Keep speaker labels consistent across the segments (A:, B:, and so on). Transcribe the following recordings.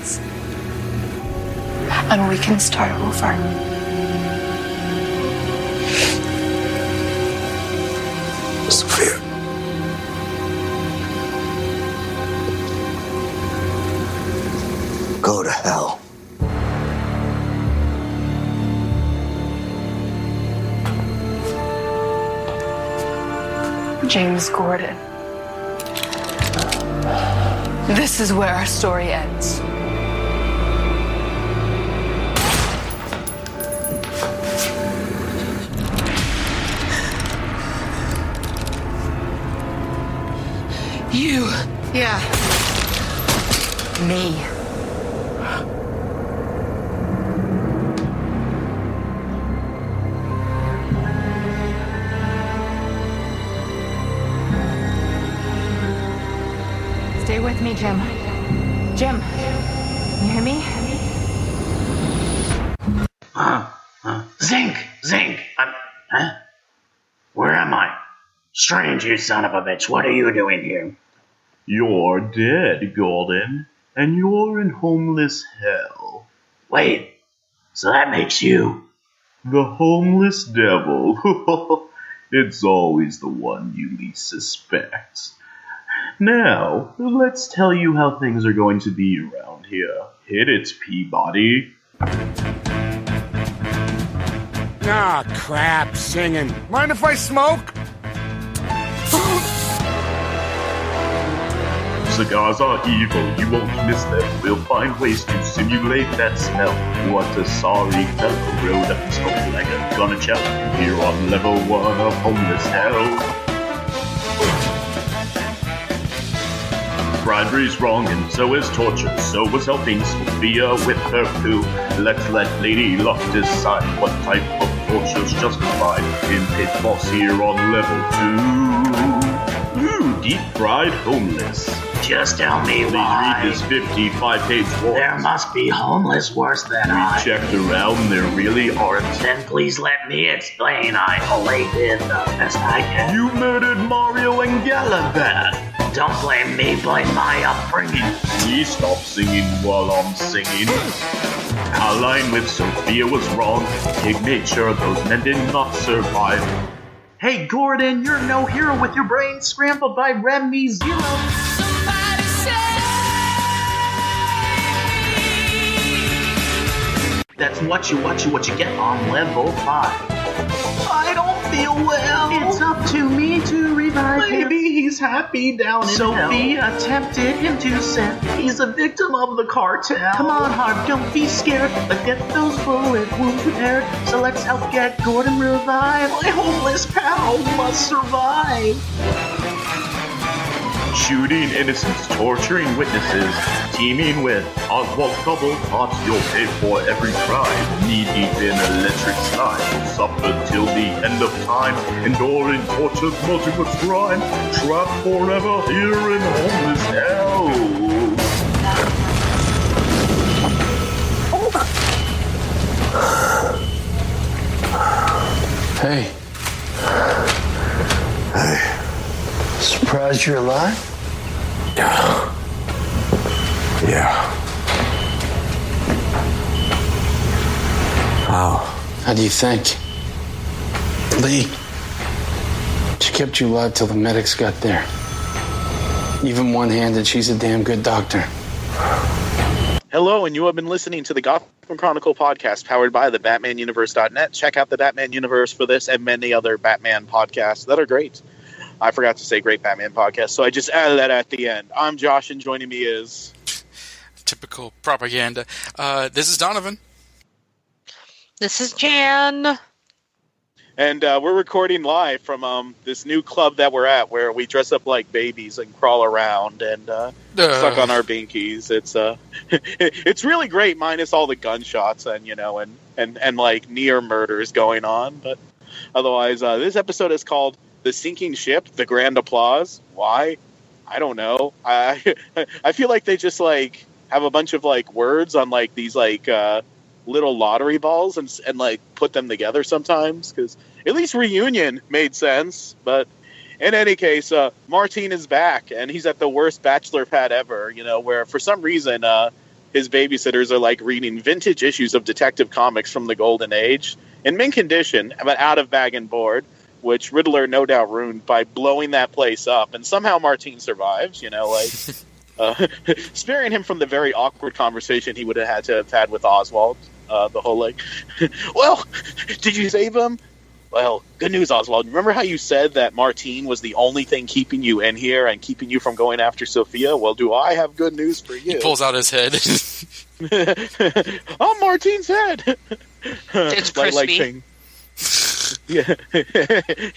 A: ends. And we can start over.
B: Sofia. Go to hell.
A: James Gordon. This is where our story ends. You.
C: Yeah.
A: Me. Stay with me, Jim. Jim, you hear me?
D: Zink! Where am I? Strange, you son of a bitch, what are you doing here?
E: You're dead, Gordon, and you're in homeless hell.
D: Wait, so that makes you...
E: The homeless devil. It's always the one you least suspect. Now, let's tell you how things are going to be around here. Hit it, Peabody.
F: Ah, crap, singing. Mind if I smoke?
E: Cigars are evil, you won't miss them. We'll find ways to simulate that smell. What a sorry fellow rode up and smoked like a gun of shell. Here on level 1 of homeless hell. Bribery's wrong and so is torture. So was helping Sofia with her poo. Let's let Lady Luck decide what type of torture's justified in Pit Boss here on level 2. Ooh, deep fried homeless.
D: Just tell me
E: Please
D: why.
E: read this 55-page warrant.
D: There must be homeless worse than I.
E: Checked around, there really aren't.
D: Then please let me explain. I only did the best I can.
E: You murdered Mario and Galabat.
D: Don't blame me, blame my upbringing.
E: Please stop singing while I'm singing. Our line with Sofia was wrong. Pig made sure those men did not survive. Hey Gordon, you're no hero with your brain scrambled by Remy Zero. That's what you get on level 5. I don't feel well. It's up to me to revive him. Maybe he's happy down in hell. Sofia tempted him to sin. He's a victim of the cartel. Come on, Harp, don't be scared. Let's get those bullet wounds repaired. So let's help get Gordon revived. My homeless pal must survive. Shooting innocents, torturing witnesses, teaming with Oswald Couple, thoughts you'll pay for every crime. Knee deep in electric slime, suffer till the end of time, enduring torture's multiple crime, trapped forever here in homeless hell.
B: Hey. Surprised you're alive?
F: Yeah.
G: How do you think? Lee, she kept you alive till the medics got there. Even one-handed, she's a damn good doctor.
H: Hello, and you have been listening to the Gotham Chronicle podcast powered by the BatmanUniverse.net. Check out the Batman Universe for this and many other Batman podcasts that are great. I forgot to say great Batman podcast, so I just added that at the end. I'm Josh, and joining me is...
I: Typical propaganda. This is Donovan.
C: This is Jan.
H: And we're recording live from this new club that we're at, where we dress up like babies and crawl around and suck on our binkies. It's it's really great, minus all the gunshots and like near murders going on. But otherwise, this episode is called "The Sinking Ship: The Grand Applause." Why? I don't know. I feel like they just like have a bunch of like words on like these like little lottery balls and like put them together sometimes, because at least Reunion made sense. But in any case, Martine is back, and he's at the worst bachelor pad ever, where for some reason his babysitters are like reading vintage issues of Detective Comics from the Golden Age in mint condition, but out of bag and board, which Riddler no doubt ruined by blowing that place up. And somehow Martine survives, sparing him from the very awkward conversation he would have had to have had with Oswald. The whole well, did you save him? Well, good news, Oswald. Remember how you said that Martine was the only thing keeping you in here and keeping you from going after Sofia? Well, do I have good news for you?
I: He pulls out his head.
H: Oh, Martine's head.
C: It's crispy.
H: Yeah.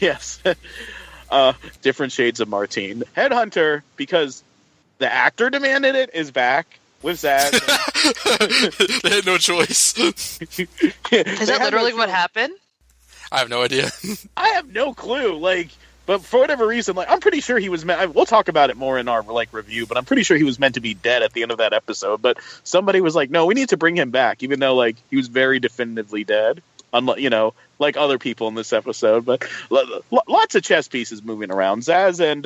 H: Yes. Different shades of Martine. Headhunter, because the actor demanded it, is back with Zaz.
I: They had no choice.
C: Is that literally what happened?
I: I have no idea.
H: I have no clue. But for whatever reason, I'm pretty sure he was meant. We'll talk about it more in our review. But I'm pretty sure he was meant to be dead at the end of that episode. But somebody was like, "No, we need to bring him back," even though he was very definitively dead. Unlike like other people in this episode. But lots of chess pieces moving around. Zaz and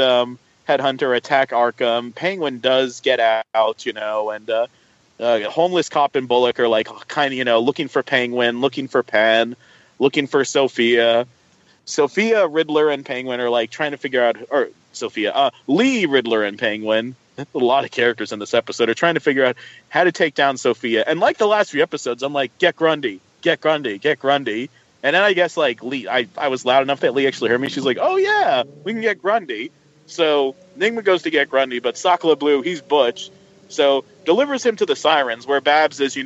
H: Headhunter attack Arkham. Penguin does get out, and homeless cop and Bullock are kind of looking for Penguin, looking for Penn, looking for Sofia. Sofia, Riddler, and Penguin are trying to figure out, or Sofia, Lee, Riddler, and Penguin. A lot of characters in this episode are trying to figure out how to take down Sofia. And like the last few episodes, I'm like, get Grundy, get Grundy, get Grundy. And then I guess Lee, I was loud enough that Lee actually heard me. She's like, oh yeah, we can get Grundy. So Nigma goes to get Grundy, but Sakala Blue, he's Butch. So delivers him to the Sirens, where Babs is,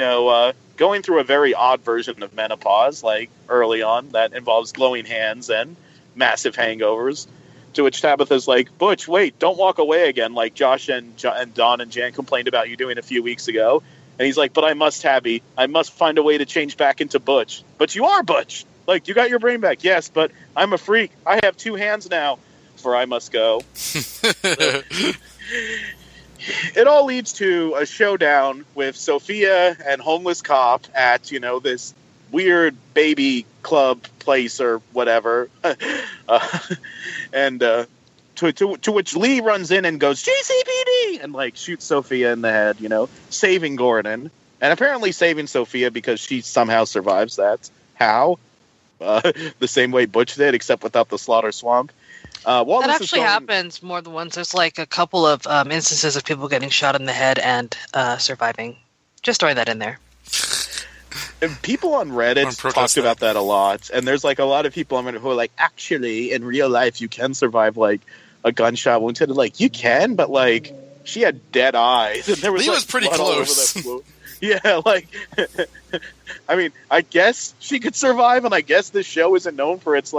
H: going through a very odd version of menopause, early on, that involves glowing hands and massive hangovers. To which Tabitha's like, Butch, wait, don't walk away again, like Josh and Don and Jan complained about you doing a few weeks ago. And he's like, but I must, Tabby. I must find a way to change back into Butch. But you are Butch. You got your brain back. Yes, but I'm a freak. I have two hands now, for I must go. It all leads to a showdown with Sofia and homeless cop at, this weird baby club place or whatever. And to which Lee runs in and goes, GCPD! And, shoots Sofia in the head, saving Gordon. And apparently saving Sofia because she somehow survives that. How? The same way Butch did, except without the slaughter swamp.
C: That actually happens more than once. There's a couple of instances of people getting shot in the head and surviving. Just throwing that in there.
H: And people on Reddit talked about that a lot. And there's a lot of people on Reddit who are like, actually, in real life, you can survive a gunshot wound. You can, but she had dead eyes. And there was,
I: Lee was pretty close.
H: Yeah, I mean, I guess she could survive, and I guess this show isn't known for its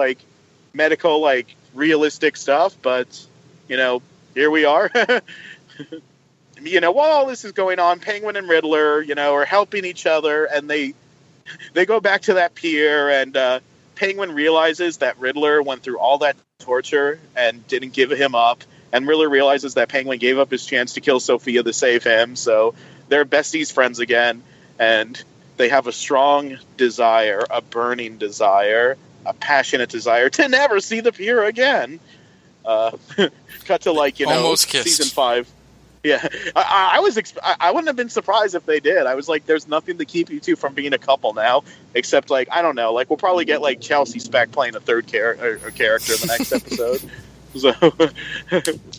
H: medical realistic stuff, but here we are. While all this is going on, Penguin and Riddler are helping each other, and they go back to that pier, and Penguin realizes that Riddler went through all that torture and didn't give him up, and Riddler realizes that Penguin gave up his chance to kill Sofia to save him, so they're besties, friends again, and they have a strong desire, a burning desire, a passionate desire to never see the pier again. Cut to
I: almost
H: season 5. Yeah, I wouldn't have been surprised if they did. I was like, there's nothing to keep you two from being a couple now, except I don't know, we'll probably get Chelsea Speck playing a third character in the next episode. So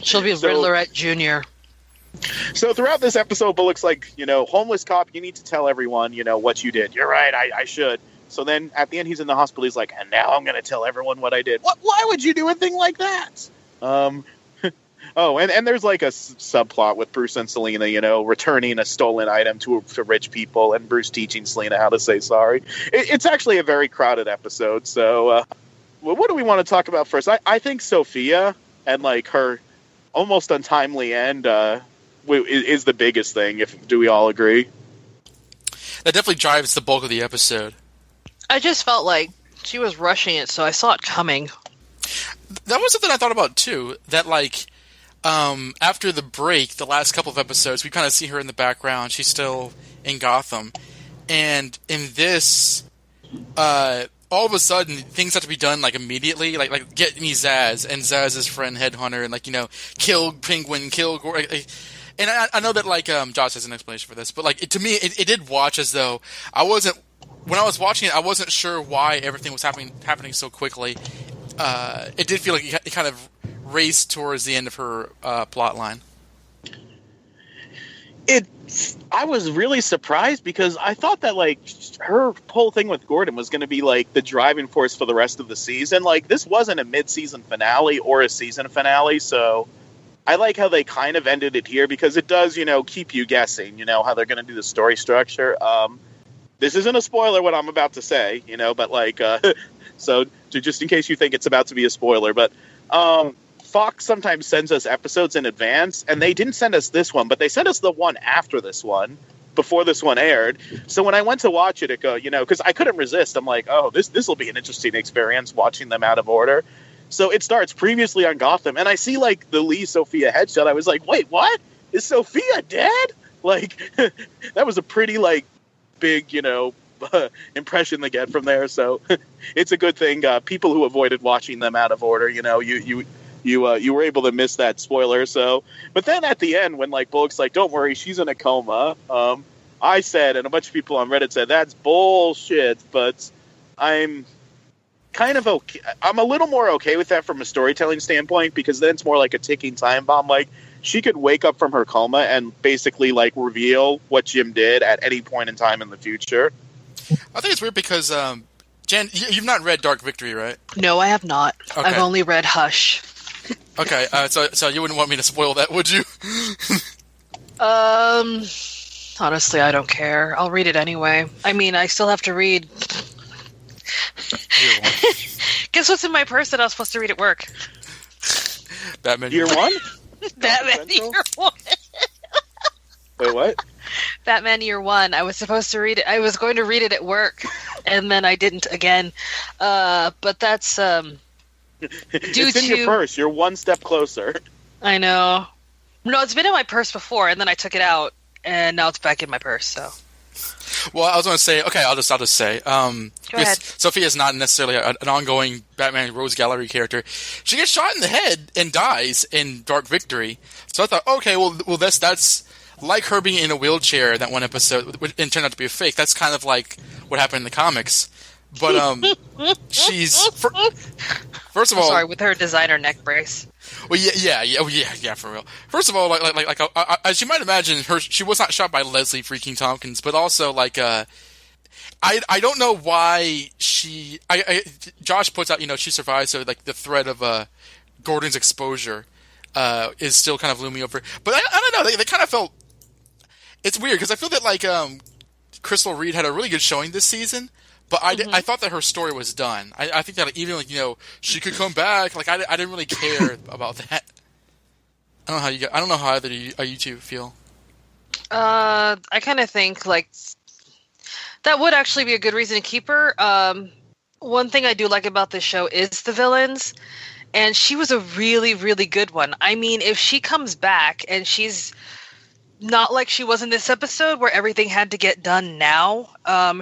C: she'll be Riddlerette Jr.
H: So throughout this episode, Bullock's homeless cop, you need to tell everyone, what you did. You're right, I should. So then at the end, he's in the hospital. He's like, and now I'm going to tell everyone what I did. What? Why would you do a thing like that? Oh, and there's a subplot with Bruce and Selena, returning a stolen item to rich people, and Bruce teaching Selena how to say sorry. It's actually a very crowded episode. So what do we want to talk about first? I think Sofia and her almost untimely end is the biggest thing. Do we all agree?
I: That definitely drives the bulk of the episode.
C: I just felt like she was rushing it, so I saw it coming.
I: That was something I thought about too. That after the break, the last couple of episodes, we kind of see her in the background. She's still in Gotham, and in this, all of a sudden, things have to be done immediately. Get me Zaz and Zaz's friend Headhunter, and kill Penguin, kill Gordon. And I know that like Josh has an explanation for this, but like to me, it did watch as though when I was watching it, I wasn't sure why everything was happening so quickly. It did feel like it kind of raced towards the end of her plot line.
H: I was really surprised because I thought that like her whole thing with Gordon was going to be like the driving force for the rest of the season. Like this wasn't a mid-season finale or a season finale, so I like how they kind of ended it here because it does, keep you guessing, how they're going to do the story structure. This isn't a spoiler what I'm about to say, but like so just in case you think it's about to be a spoiler, but Fox sometimes sends us episodes in advance, and they didn't send us this one, but they sent us the one after this one, before this one aired. So when I went to watch it, because I couldn't resist. I'm like, oh, this will be an interesting experience watching them out of order. So it starts previously on Gotham, and I see like the Lee Sofia headshot. I was like, wait, what? Is Sofia dead? Like that was a pretty like big, impression they get from there. So it's a good thing. People who avoided watching them out of order, you were able to miss that spoiler. So, but then at the end, when like Bullock's like, "Don't worry, she's in a coma," I said, and a bunch of people on Reddit said, "That's bullshit." But I'm kind of okay. I'm a little more okay with that from a storytelling standpoint because then it's more like a ticking time bomb. Like she could wake up from her coma and basically like reveal what Jim did at any point in time in the future.
I: I think it's weird because Jen, you've not read Dark Victory, right?
C: No, I have not.
I: Okay.
C: I've only read Hush.
I: Okay, so you wouldn't want me to spoil that, would you?
C: Honestly, I don't care. I'll read it anyway. I mean, I still have to read. Guess what's in my purse that I was supposed to read at work?
I: Batman
H: Year One?
C: Batman Year One.
H: Wait, what?
C: Batman Year One. I was supposed to read it. I was going to read it at work, and then I didn't again. But that's
H: It's in your purse. You're one step closer.
C: I know. No, it's been in my purse before, and then I took it out, and now it's back in my purse. So.
I: Well, I was going to say. Okay, I'll just say.
C: Go ahead.
I: Sophia is not necessarily an ongoing Batman Rose Gallery character. She gets shot in the head and dies in Dark Victory. So I thought, okay, well, that's like her being in a wheelchair. That one episode, and turned out to be a fake. That's kind of like what happened in the comics. But she's first of all,
C: sorry, with her designer neck brace.
I: Well, yeah, for real. First of all, like as you might imagine, she was not shot by Leslie freaking Tompkins, but also like I don't know why she. Josh puts out, she survives, so like the threat of Gordon's exposure is still kind of looming over. But I don't know. They kind of felt. It's weird because I feel that like Crystal Reed had a really good showing this season. But I thought that her story was done. I think that even like she could come back. Like I didn't really care about that. I don't know how either you two feel.
C: I kind of think like that would actually be a good reason to keep her. One thing I do like about this show is the villains, and she was a really, really good one. I mean, if she comes back and she's not like she was in this episode where everything had to get done now. I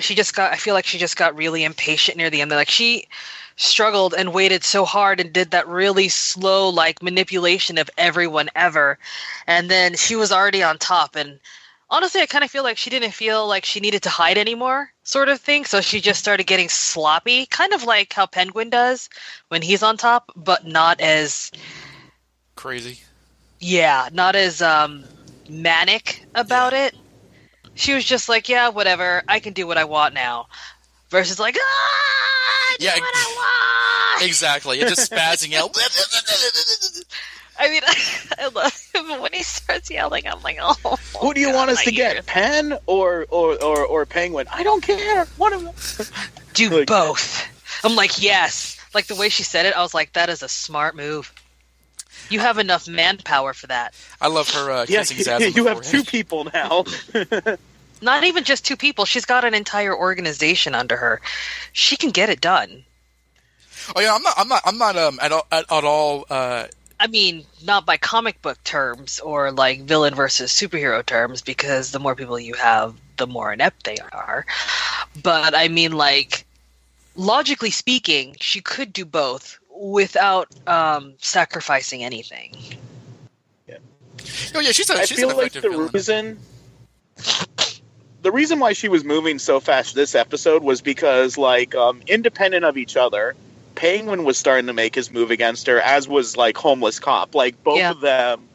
C: feel like she just got really impatient near the end. Like she struggled and waited so hard and did that really slow, like manipulation of everyone ever. And then she was already on top. And honestly, I kind of feel like she didn't feel like she needed to hide anymore sort of thing. So she just started getting sloppy, kind of like how Penguin does when he's on top, but not as
I: crazy.
C: Yeah. Not as, manic about it. She was just like, yeah, whatever, I can do what I want now, versus like, I do what I want.
I: Exactly. You're just spazzing out.
C: I mean, I love him when he starts yelling. I'm like, oh,
H: who do you want us to get, Pen or Penguin? I don't care, one of them.
C: Do both. I'm like, yes. Like the way she said it, I was like, that is a smart move. You have enough manpower for that.
I: I love her kissing Zaz.
H: You have two people now.
C: Not even just two people. She's got an entire organization under her. She can get it done.
I: Oh yeah, I'm not at all.
C: I mean, not by comic book terms or like villain versus superhero terms, because the more people you have, the more inept they are. But I mean, like, logically speaking, she could do both without sacrificing anything.
H: Yeah.
I: Oh yeah, she's an effective villain.
H: The reason why she was moving so fast this episode was because, like, independent of each other, Penguin was starting to make his move against her, as was, like, Homeless Cop. Like, both of them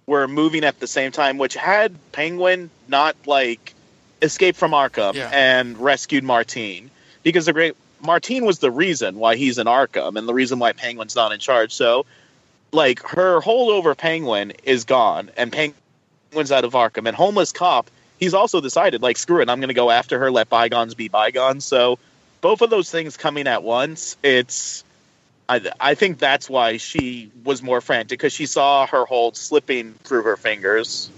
H: were moving at the same time, which had Penguin not, like, escaped from Arkham and rescued Martine. Because Martine was the reason why he's in Arkham and the reason why Penguin's not in charge. So, like, her hold over Penguin is gone, and Penguin's out of Arkham. And Homeless Cop, he's also decided, like, screw it, I'm going to go after her, let bygones be bygones. So both of those things coming at once, I think that's why she was more frantic, because she saw her hold slipping through her fingers.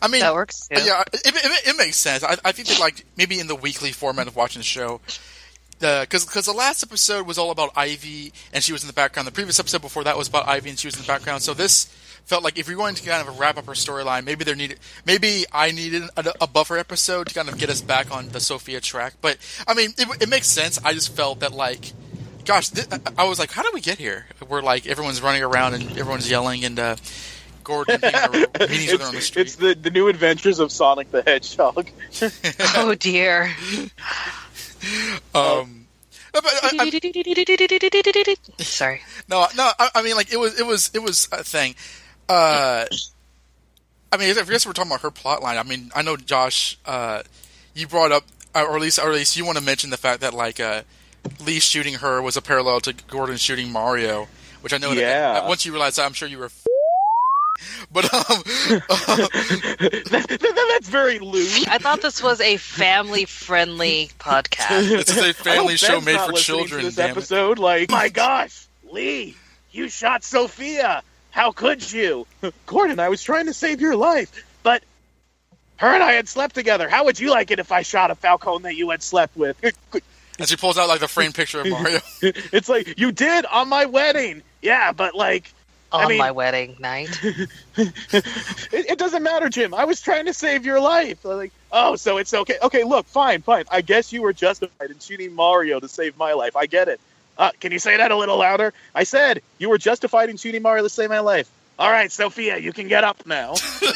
I: I mean,
C: that works too.
I: Yeah, it makes sense. I think that, like, maybe in the weekly format of watching the show, because the last episode was all about Ivy and she was in the background. The previous episode before that was about Ivy and she was in the background. So this felt like if you're going to kind of wrap up her storyline, maybe I needed a buffer episode to kind of get us back on the Sofia track. But I mean, it makes sense. I just felt that, like, gosh, I was like, how did we get here? Where, like, everyone's running around and everyone's yelling and Gordon meeting each other on the street.
H: It's the new adventures of Sonic the Hedgehog.
C: Oh dear. Sorry.
I: No. I mean, like, it was a thing. I mean, I guess we're talking about her plot line. I mean, I know, Josh, you brought up, or at least you want to mention the fact that, like, Lee shooting her was a parallel to Gordon shooting Mario, which I know that once you realize that, I'm sure you were. But
H: that's very loose.
C: I thought this was a family-friendly podcast.
I: This is a family show made for children.
H: This episode, like, my gosh, Lee, you shot Sofia. How could you? Gordon, I was trying to save your life, but her and I had slept together. How would you like it if I shot a Falcone that you had slept with?
I: And she pulls out, like, the framed picture of Mario.
H: It's like, you did on my wedding. Yeah, but, like,
C: my wedding night.
H: It doesn't matter, Jim. I was trying to save your life. Like, oh, so it's okay. Okay, look, fine. I guess you were justified in shooting Mario to save my life. I get it. Can you say that a little louder? I said you were justified in shooting Mario to save my life. All right, Sofia, you can get up now. So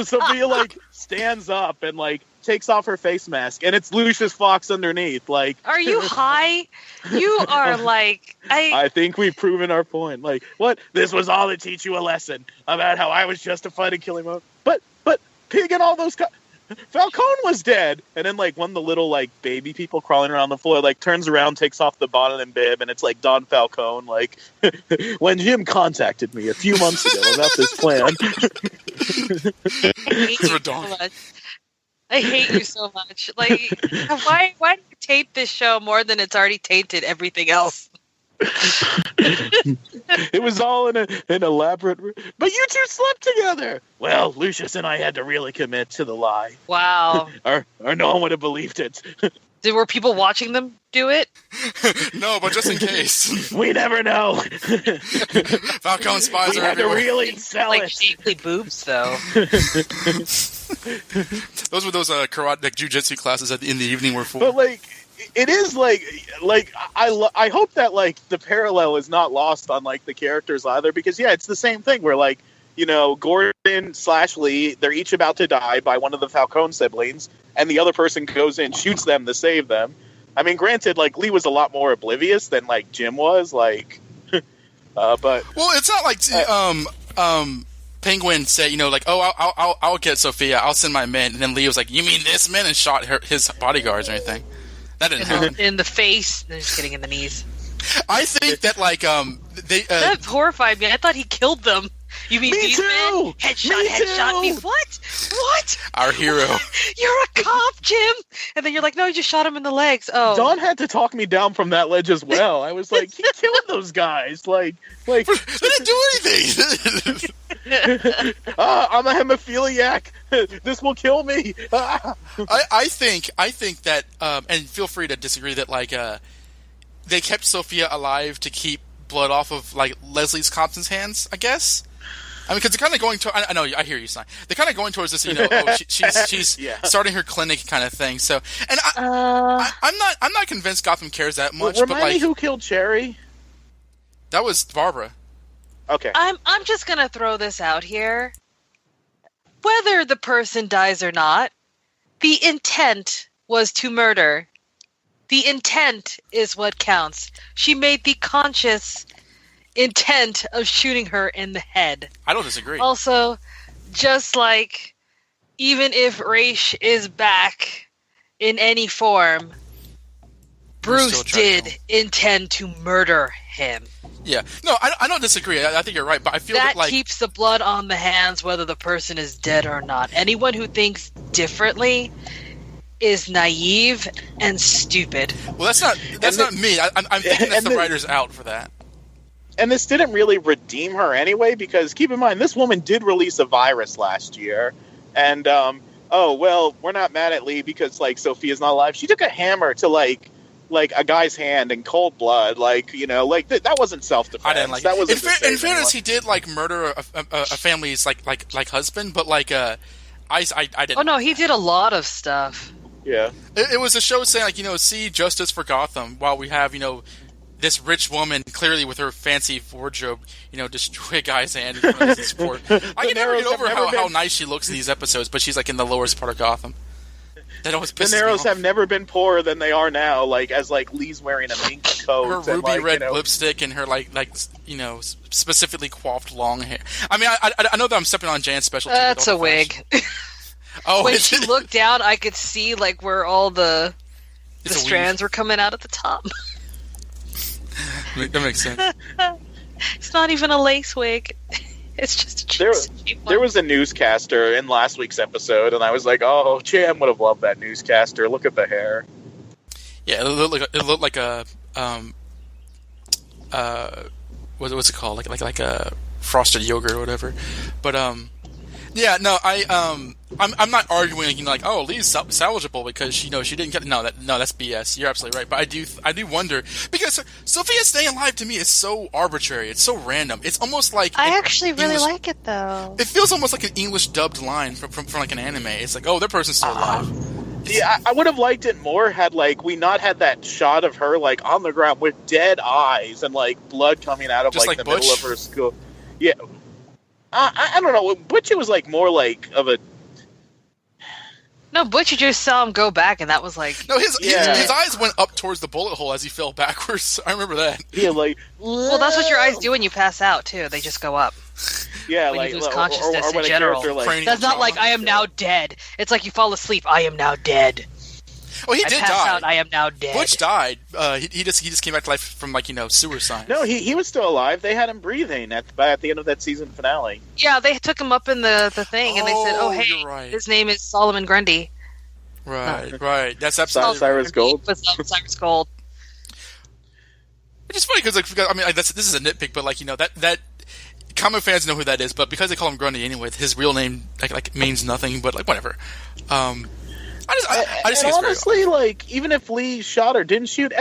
H: Sofia, like, stands up and, like, takes off her face mask, and it's Lucius Fox underneath. Like,
C: are you high? You are like,
H: I think we've proven our point. Like, what? This was all to teach you a lesson about how I was justified in killing him. But Pig and all those Falcone was dead. And then, like, one of the little, like, baby people crawling around the floor, like, turns around, takes off the bonnet and bib, and it's, like, Don Falcone, like, when Jim contacted me a few months ago about this plan.
C: I hate you so much. Like, why do you taint this show more than it's already tainted everything else?
H: It was all in an elaborate. But you two slept together. Well, Lucius and I had to really commit to the lie.
C: Wow.
H: or no one would have believed it.
C: Were people watching them do it?
I: No, but just in case.
H: We never know.
I: Falcone spies are everywhere.
H: Really sell
C: like
H: it.
C: shapely boobs, though.
I: Those were those karate, like, jujitsu classes in the evening were for.
H: But, like, it is like I hope that, like, the parallel is not lost on, like, the characters either, because it's the same thing where, like, you know, Gordon / Lee, they're each about to die by one of the Falcone siblings, and the other person goes in, shoots them to save them. I mean, granted, like, Lee was a lot more oblivious than, like, Jim was, like, but
I: well, it's not like Penguin said, you know, like, oh, I'll get Sofia, I'll send my men, and then Lee was like, you mean this man, and shot his bodyguards or anything. That didn't happen.
C: In the face, no, just kidding, in the knees.
I: I think that, like,
C: that horrified me. I thought he killed them. You mean these men? Headshot me. What?
I: Our hero.
C: You're a cop, Jim. And then you're like, no, you just shot him in the legs. Oh.
H: Don had to talk me down from that ledge as well. I was like, he killed those guys. Like
I: they didn't do anything.
H: I'm a hemophiliac. This will kill me.
I: I think that, and feel free to disagree, that, like, they kept Sofia alive to keep blood off of, like, Leslie Compton's hands, I guess. I mean, because they're kind of going to. I know, I hear you, Stein. They're kind of going towards this, you know. She's starting her clinic kind of thing. So, and I'm not convinced Gotham cares that much.
H: Remind me who killed Cherry.
I: That was Barbara.
H: Okay.
C: I'm just gonna throw this out here. Whether the person dies or not, the intent was to murder. The intent is what counts. She made the conscious intent of shooting her in the head.
I: I don't disagree.
C: Also, just like, even if Raish is back in any form, Bruce did intend to murder him.
I: Yeah. No, I don't disagree. I think you're right, but I feel
C: that
I: like
C: keeps the blood on the hands whether the person is dead or not. Anyone who thinks differently is naive and stupid.
I: Well, that's not me. I'm thinking that's the writer's out for that.
H: And this didn't really redeem her anyway, because keep in mind, this woman did release a virus last year. And, oh, well, we're not mad at Lee because, like, Sofia's not alive. She took a hammer to, like a guy's hand in cold blood. Like, you know, like, that wasn't self-defense.
I: I didn't like
H: that.
I: In fairness, he did, like, murder a family's, like husband, but, like, I didn't.
C: Oh, no, he did a lot of stuff.
H: Yeah.
I: It was a show saying, like, you know, see justice for Gotham while we have, you know, this rich woman, clearly with her fancy wardrobe, you know, destroy a guy's hand in front of his support. I can never get over how nice she looks in these episodes, but she's, like, in the lowest part of Gotham. That always pisses me off.
H: The Narrows have never been poorer than they are now, like, as, like, Lee's wearing a mink coat.
I: Her
H: and,
I: ruby
H: like,
I: red
H: you know,
I: lipstick and her, like you know, specifically coiffed long hair. I mean, I know that I'm stepping on Jan's specialty.
C: That's a wig.
I: Oh,
C: when she looked down, I could see, like, where all the strands were coming out at the top.
I: That makes sense.
C: It's not even a lace wig. It's just a
H: there was a newscaster in last week's episode, and I was like, oh, Jan would have loved that newscaster. Look at the hair.
I: Yeah, it looked like a what's it called? Like a frosted yogurt or whatever. But yeah, no, I'm not arguing, you know, like, oh, Lee's salvageable because, you know, she didn't get that's BS. You're absolutely right, but I do wonder because Sophia staying alive to me is so arbitrary. It's so random. It's almost like
A: I actually really like it though.
I: It feels almost like an English dubbed line from like an anime. It's like, oh, that person's still alive.
H: Yeah, I would have liked it more had, like, we not had that shot of her, like, on the ground with dead eyes and, like, blood coming out of, like the
I: Butch?
H: middle of her skull. Yeah. I don't know. Butch was, like, more, like, of a...
C: No, Butch, you just saw him go back, and that was like...
I: No, his eyes went up towards the bullet hole as he fell backwards. I remember that.
H: Yeah, like...
C: Well, that's what your eyes do when you pass out, too. They just go up.
H: Yeah,
C: when
H: like...
C: you lose consciousness
H: or when
C: in general.
H: like,
C: that's not like, I am now dead. It's like you fall asleep, I am now dead.
I: Oh, he did die.
C: Out, I am now dead.
I: Butch died. He just came back to life from, like, you know, sewer science.
H: No, he was still alive. They had him breathing at the end of that season finale.
C: Yeah, they took him up in the thing, and they said, oh, hey,
I: you're right.
C: His name is Solomon Grundy.
I: Right. That's absolutely
H: Cyrus Gold.
C: Cyrus Gold.
I: Which is funny because, like, I mean, this is a nitpick, but, like, you know, that comic fans know who that is, but because they call him Grundy anyway, his real name like means nothing. But, like, whatever. I just
H: honestly, like, even if Lee shot or didn't shoot,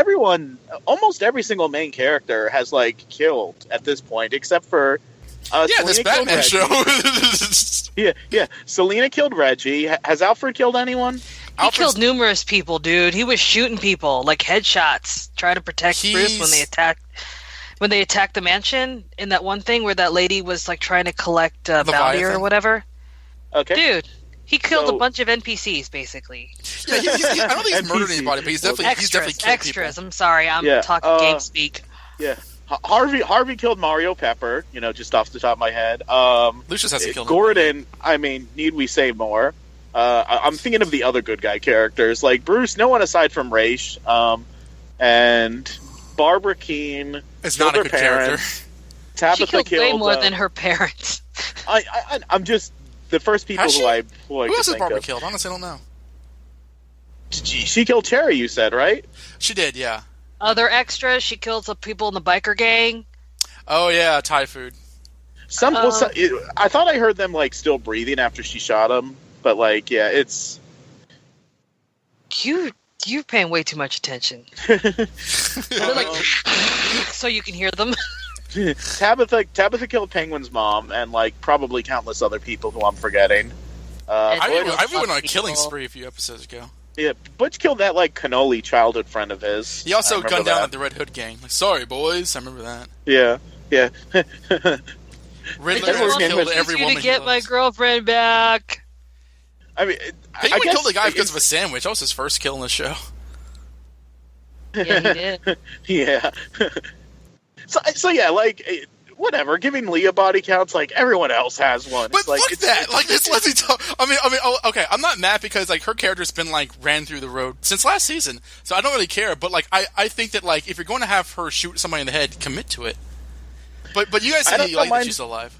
H: almost every single main character has, like, killed at this point, except for Selena
I: this Batman show.
H: yeah. Selena killed Reggie. Has Alfred killed anyone?
C: He killed numerous people, dude. He was shooting people, like headshots, trying to protect Bruce when they attacked the mansion in that one thing where that lady was, like, trying to collect bounty or whatever.
H: Okay,
C: dude. He killed a bunch of NPCs, basically.
I: Yeah, I don't think he's murdered anybody, but he's definitely killed
C: extras.
I: people.
C: I'm sorry, I'm talking game speak.
H: Yeah, Harvey killed Mario Pepper. You know, just off the top of my head.
I: Lucius hasn't killed
H: Gordon. Him. I mean, need we say more? I'm thinking of the other good guy characters, like Bruce. No one aside from Raish, and Barbara Keene.
I: It's not a good character.
H: Tabitha
C: she killed way more than her parents.
H: I'm just. The first people who
I: else has Barbara killed? Honestly, I don't know.
H: She killed Cherry, you said, right?
I: She did, yeah.
C: Other extras, she killed some people in the biker gang.
I: Oh, yeah, Thai food.
H: I thought I heard them, like, still breathing after she shot them. But, like, yeah, it's...
C: You're paying way too much attention. They're like... so you can hear them.
H: Tabitha killed Penguin's mom, and, like, probably countless other people who I'm forgetting.
I: I went on a killing spree a few episodes ago.
H: Yeah, Butch killed that, like, cannoli childhood friend of his.
I: He also gunned down at the Red Hood gang. Like, sorry, boys. I remember that.
H: Yeah. Yeah.
I: Riddler
C: I
I: has
C: just
I: killed
C: want
I: every
C: you
I: woman
C: to
I: he
C: get my
I: loves.
C: girlfriend back.
H: I mean,
I: Penguin
H: I guess
I: killed the guy because of a sandwich. That was his first kill in the show.
C: Yeah, he did.
H: Yeah. So yeah, like whatever. Giving Leah body counts, like everyone else has one.
I: But
H: It's like,
I: fuck that! Like it's Leslie. Okay, I'm not mad because like her character's been like ran through the road since last season, so I don't really care. But like I think that like if you're going to have her shoot somebody in the head, commit to it. But you guys say you like that she's alive.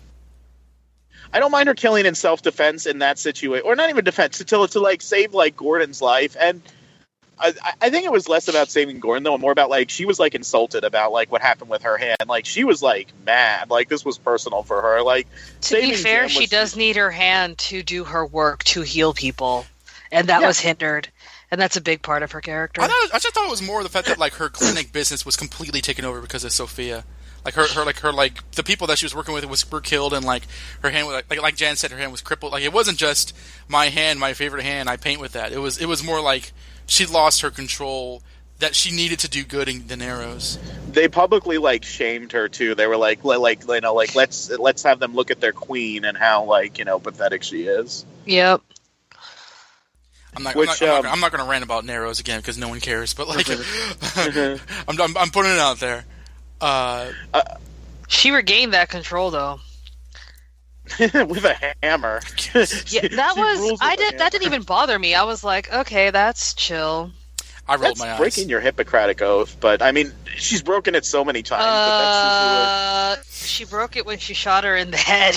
H: I don't mind her killing in self-defense in that situation, or not even defense, to like save like Gordon's life. And I think it was less about saving Gordon though, and more about like she was like insulted about like what happened with her hand. Like she was like mad, like this was personal for her. Like
C: to be fair, she does need her hand to do her work to heal people, and that was hindered. And that's a big part of her character.
I: I just thought it was more the fact that like her clinic business was completely taken over because of Sofia. Like her the people that she was working with were killed, and like her hand was like Jan said, her hand was crippled. Like it wasn't just my hand, my favorite hand. I paint with that. It was more like she lost her control. That she needed to do good in the Narrows.
H: They publicly like shamed her too. They were like you know like let's have them look at their queen and how like you know pathetic she is.
C: Yep.
I: I'm not going to rant about Narrows again because no one cares. But like, I'm putting it out there.
C: She regained that control though.
H: With a hammer.
C: Yeah, that didn't even bother me. I was like, okay, that's chill.
I: I rolled my eyes.
H: Breaking your Hippocratic oath, but I mean, she's broken it so many times. But that's
C: she broke it when she shot her in the head.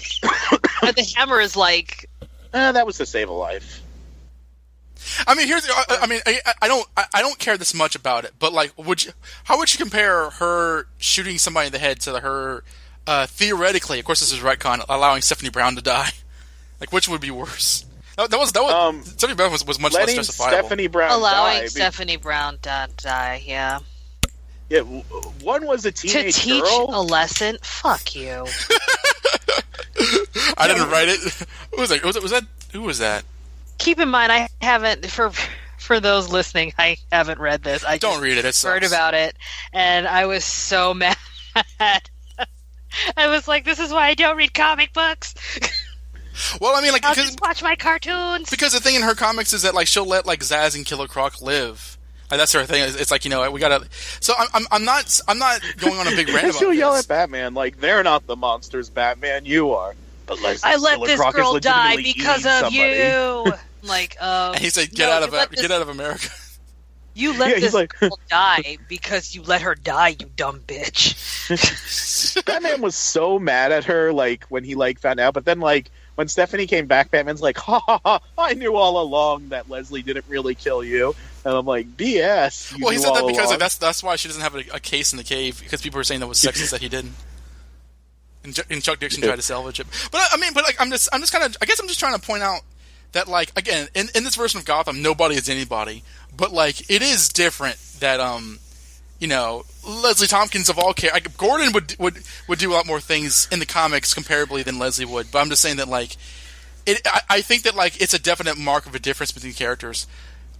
C: But the hammer is like,
H: that was to save a life.
I: I mean, I don't care this much about it, but like, how would you compare her shooting somebody in the head to her theoretically? Of course, this is retcon, allowing Stephanie Brown to die. Like, which would be worse? That was Stephanie Brown was much less justifiable.
H: Stephanie Brown
C: allowing Stephanie Brown to die. Yeah.
H: Yeah, one was a teenage
C: to teach
H: girl.
C: a lesson. Fuck you.
I: I didn't write it. Who was that?
C: Keep in mind, I haven't for those listening. I haven't read this. I
I: don't read it. It sucks.
C: Heard about it, and I was so mad. I was like, "This is why I don't read comic books."
I: Well, I mean, like,
C: I'll just watch my cartoons.
I: Because the thing in her comics is that like she'll let like Zaz and Killer Croc live. Like, that's her thing. It's like, you know, we gotta. So I'm not going on a big rant about
H: she'll
I: this.
H: yell at Batman like, "They're not the monsters, Batman. You are." But
C: I let this girl die because of you. Like,
I: and he said, "Get out of America."
C: You let this girl die because you let her die, you dumb bitch.
H: Batman was so mad at her, like when he like found out. But then, like when Stephanie came back, Batman's like, "Ha ha ha! I knew all along that Leslie didn't really kill you." And I'm like, "BS."
I: Well, he said that because that's why she doesn't have a case in the cave, because people were saying that was sexist that he didn't. And Chuck Dixon tried to salvage it. But I mean, I'm just kind of, I guess I'm just trying to point out that, like, again, in this version of Gotham, nobody is anybody. But, like, it is different that, you know, Leslie Tompkins of all Gordon would do a lot more things in the comics comparably than Leslie would. But I'm just saying that, like, I think that, like, it's a definite mark of a difference between characters.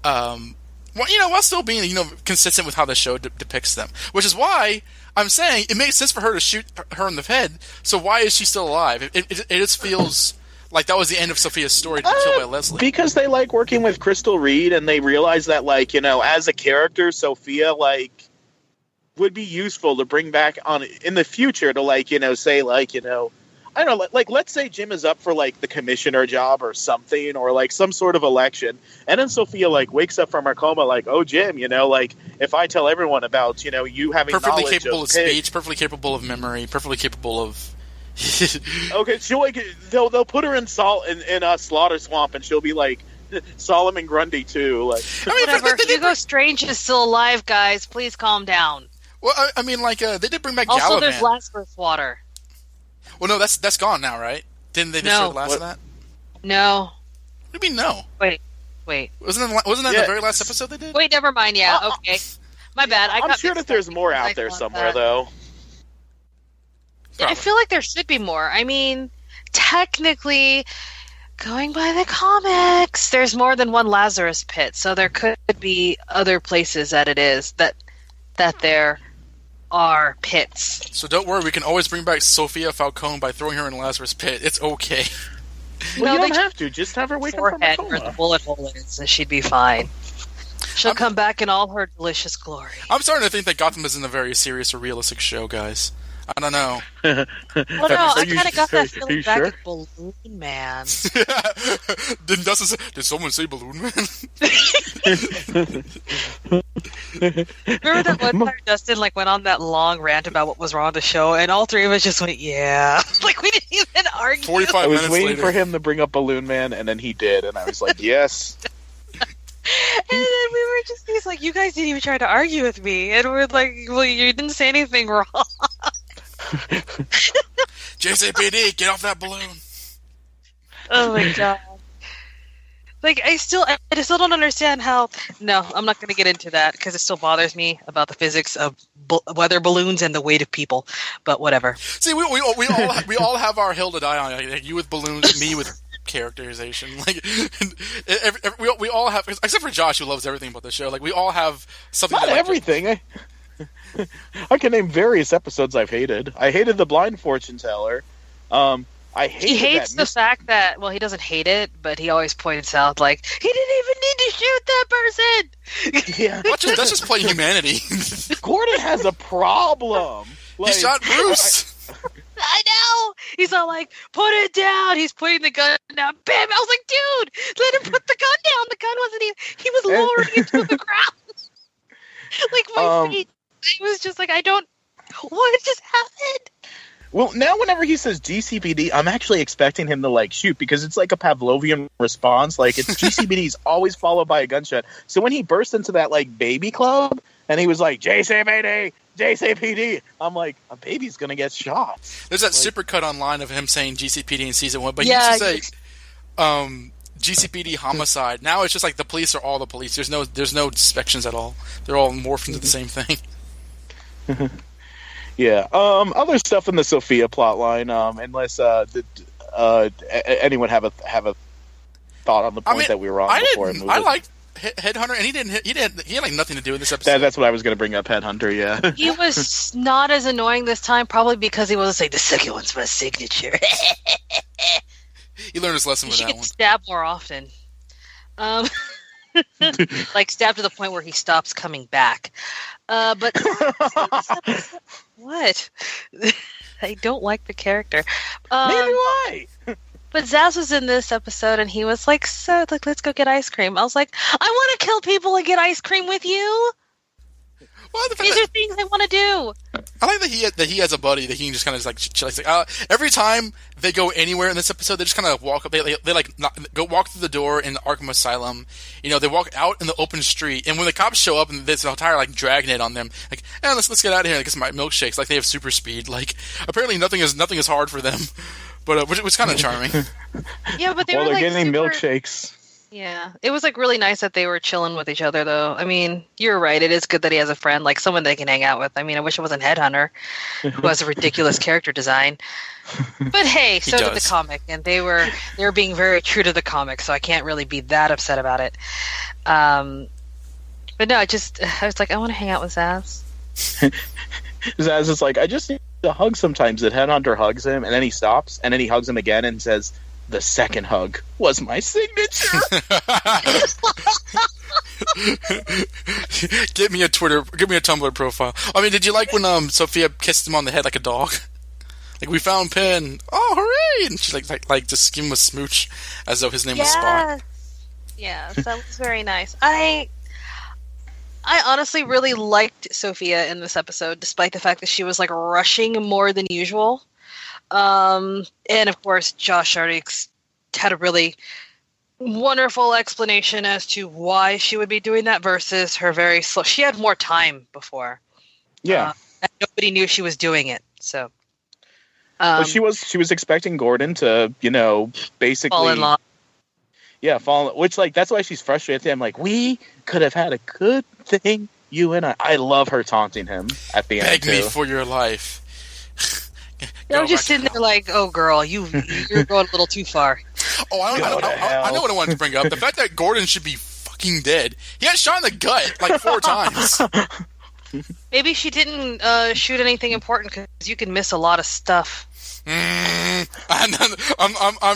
I: Well, you know, while still being, you know, consistent with how the show depicts them. Which is why I'm saying it makes sense for her to shoot her in the head. So why is she still alive? It just feels like that was the end of Sophia's story to be killed by Leslie.
H: Because they like working with Crystal Reed, and they realize that, like, you know, as a character, Sophia, like, would be useful to bring back on in the future to, like, you know, say, like, you know, I don't know, like, let's say Jim is up for, like, the commissioner job or something, or, like, some sort of election, and then Sophia, like, wakes up from her coma, like, "Oh, Jim, you know, like, if I tell everyone about, you know, you having
I: perfectly
H: knowledge
I: capable of
H: pigs,
I: speech, perfectly capable of memory, perfectly capable of..."
H: Okay, she'll, like, they'll put her in Slaughter Swamp, and she'll be, like, Solomon Grundy, too, like...
C: Whatever, Hugo Strange is still alive, guys. Please calm down.
I: Well, I mean, like, they did bring back
C: Also,
I: Galavan.
C: there's Lazarus Water.
I: Well, no, that's gone now, right? Didn't they destroy the last of that?
C: No.
I: What do you mean, no?
C: Wait.
I: Wasn't that the very last episode they did?
C: Wait, never mind, yeah, okay. My bad.
H: I'm sure that there's more out there somewhere, though.
C: I feel like there should be more. I mean, technically, going by the comics, there's more than one Lazarus pit, so there could be other places that it is that there are pits.
I: So don't worry, we can always bring back Sofia Falcone by throwing her in Lazarus Pit. It's okay.
H: Well, you don't have to. Just have her wake up from a
C: Forehead where the
H: coma.
C: bullet hole is, and she'd be fine. She'll come back in all her delicious glory.
I: I'm starting to think that Gotham isn't a very serious or realistic show, guys. I don't know.
C: Well, no, I kind of got that
H: Are
C: feeling
H: you
C: back
H: sure?
C: at Balloon Man.
I: Did someone say Balloon Man?
C: Remember that one time Dustin went on that long rant about what was wrong with the show, and all three of us just went, "Yeah." We didn't even argue.
I: 45
H: I was
I: minutes
H: waiting
I: later.
H: for him to bring up Balloon Man, and then he did, and I was like, yes.
C: And then we were just, he's like, "You guys didn't even try to argue with me," and we're like, "Well, you didn't say anything wrong."
I: JCPD, get off that balloon.
C: Oh my god. I still don't understand how. No, I'm not going to get into that because it still bothers me about the physics of weather balloons and the weight of people. But whatever.
I: See, we all have our hill to die on. Like, you with balloons, me with characterization. We all have, except for Josh, who loves everything about the show. We all have something.
H: Not everything. I can name various episodes I've hated. I hated the blind fortune teller. I hated
C: He hates
H: that
C: the fact that, well, he doesn't hate it, but he always points out, he didn't even need to shoot that person!
H: Yeah.
I: That's just plain humanity.
H: Gordon has a problem.
I: He shot Bruce!
C: I know! He's all put it down! He's putting the gun down. Bam! I was like, dude! Let him put the gun down! The gun wasn't even... He was lowering it to the ground! My feet... I was just I don't... What just happened?
H: Well, now whenever he says GCPD, I'm actually expecting him to shoot because it's like a Pavlovian response. It's GCPD's always followed by a gunshot. So when he burst into that baby club and he was like JCPD, JCPD, I'm like, a baby's gonna get shot.
I: There's that supercut online of him saying GCPD in season 1, but
C: Yeah,
I: he used to say GCPD homicide. Now it's just the police are all the police. There's no sections at all. They're all morphed into the same thing.
H: Yeah. Other stuff in the Sofia plotline. Unless anyone have a thought on the point that we were on before.
I: I liked Headhunter, and he had nothing to do with this episode.
H: That's what I was going to bring up. Headhunter. Yeah.
C: He was not as annoying this time, probably because he wasn't saying the second one's my signature.
I: He learned his lesson with
C: He
I: that
C: should
I: one.
C: get stabbed more often. Stabbed to the point where he stops coming back. But what? I don't like the character.
H: Maybe why?
C: But Zaz was in this episode, and he was so let's go get ice cream. I was like, I want to kill people and get ice cream with you.
I: Well,
C: These are things I want to do.
I: I like that he has a buddy that he can just kind of chill. Every time they go anywhere in this episode, they just kind of walk up. They go walk through the door in the Arkham Asylum. They walk out in the open street, and when the cops show up and there's an entire dragnet on them, let's get out of here and get some milkshakes. They have super speed. Apparently nothing is hard for them, but which was kind of charming.
C: Yeah, but
H: they're getting milkshakes.
C: Yeah, it was really nice that they were chilling with each other, though. I mean, you're right. It is good that he has a friend, someone they can hang out with. I mean, I wish it wasn't Headhunter, who has a ridiculous character design. But hey, so did the comic, and they were being very true to the comic, so I can't really be that upset about it. But no, I was I want to hang out with Zaz.
H: Zaz is I just need to hug sometimes. That Headhunter hugs him, and then he stops, and then he hugs him again and says, the second hug was my signature.
I: Give me a Tumblr profile. I mean, did you like when Sofia kissed him on the head like a dog? We found Penn. Oh, hooray! And she's just give him a smooch as though his name was Spot.
C: Yes, that was very nice. I honestly really liked Sofia in this episode, despite the fact that she was rushing more than usual. And of course, Josh already had a really wonderful explanation as to why she would be doing that versus her very slow. She had more time before.
H: Yeah.
C: And nobody knew she was doing it. So.
H: She was expecting Gordon to, basically
C: fall in love.
H: Yeah, which that's why she's frustrated. I'm we could have had a good thing, you and I. I love her taunting him at the end.
I: Beg me for your life.
C: I'm just sitting there oh girl, you're going a little too far.
I: Oh, I know what I wanted to bring up. The fact that Gordon should be fucking dead. He got shot in the gut 4 times.
C: Maybe she didn't shoot anything important because you can miss a lot of stuff.
I: I'm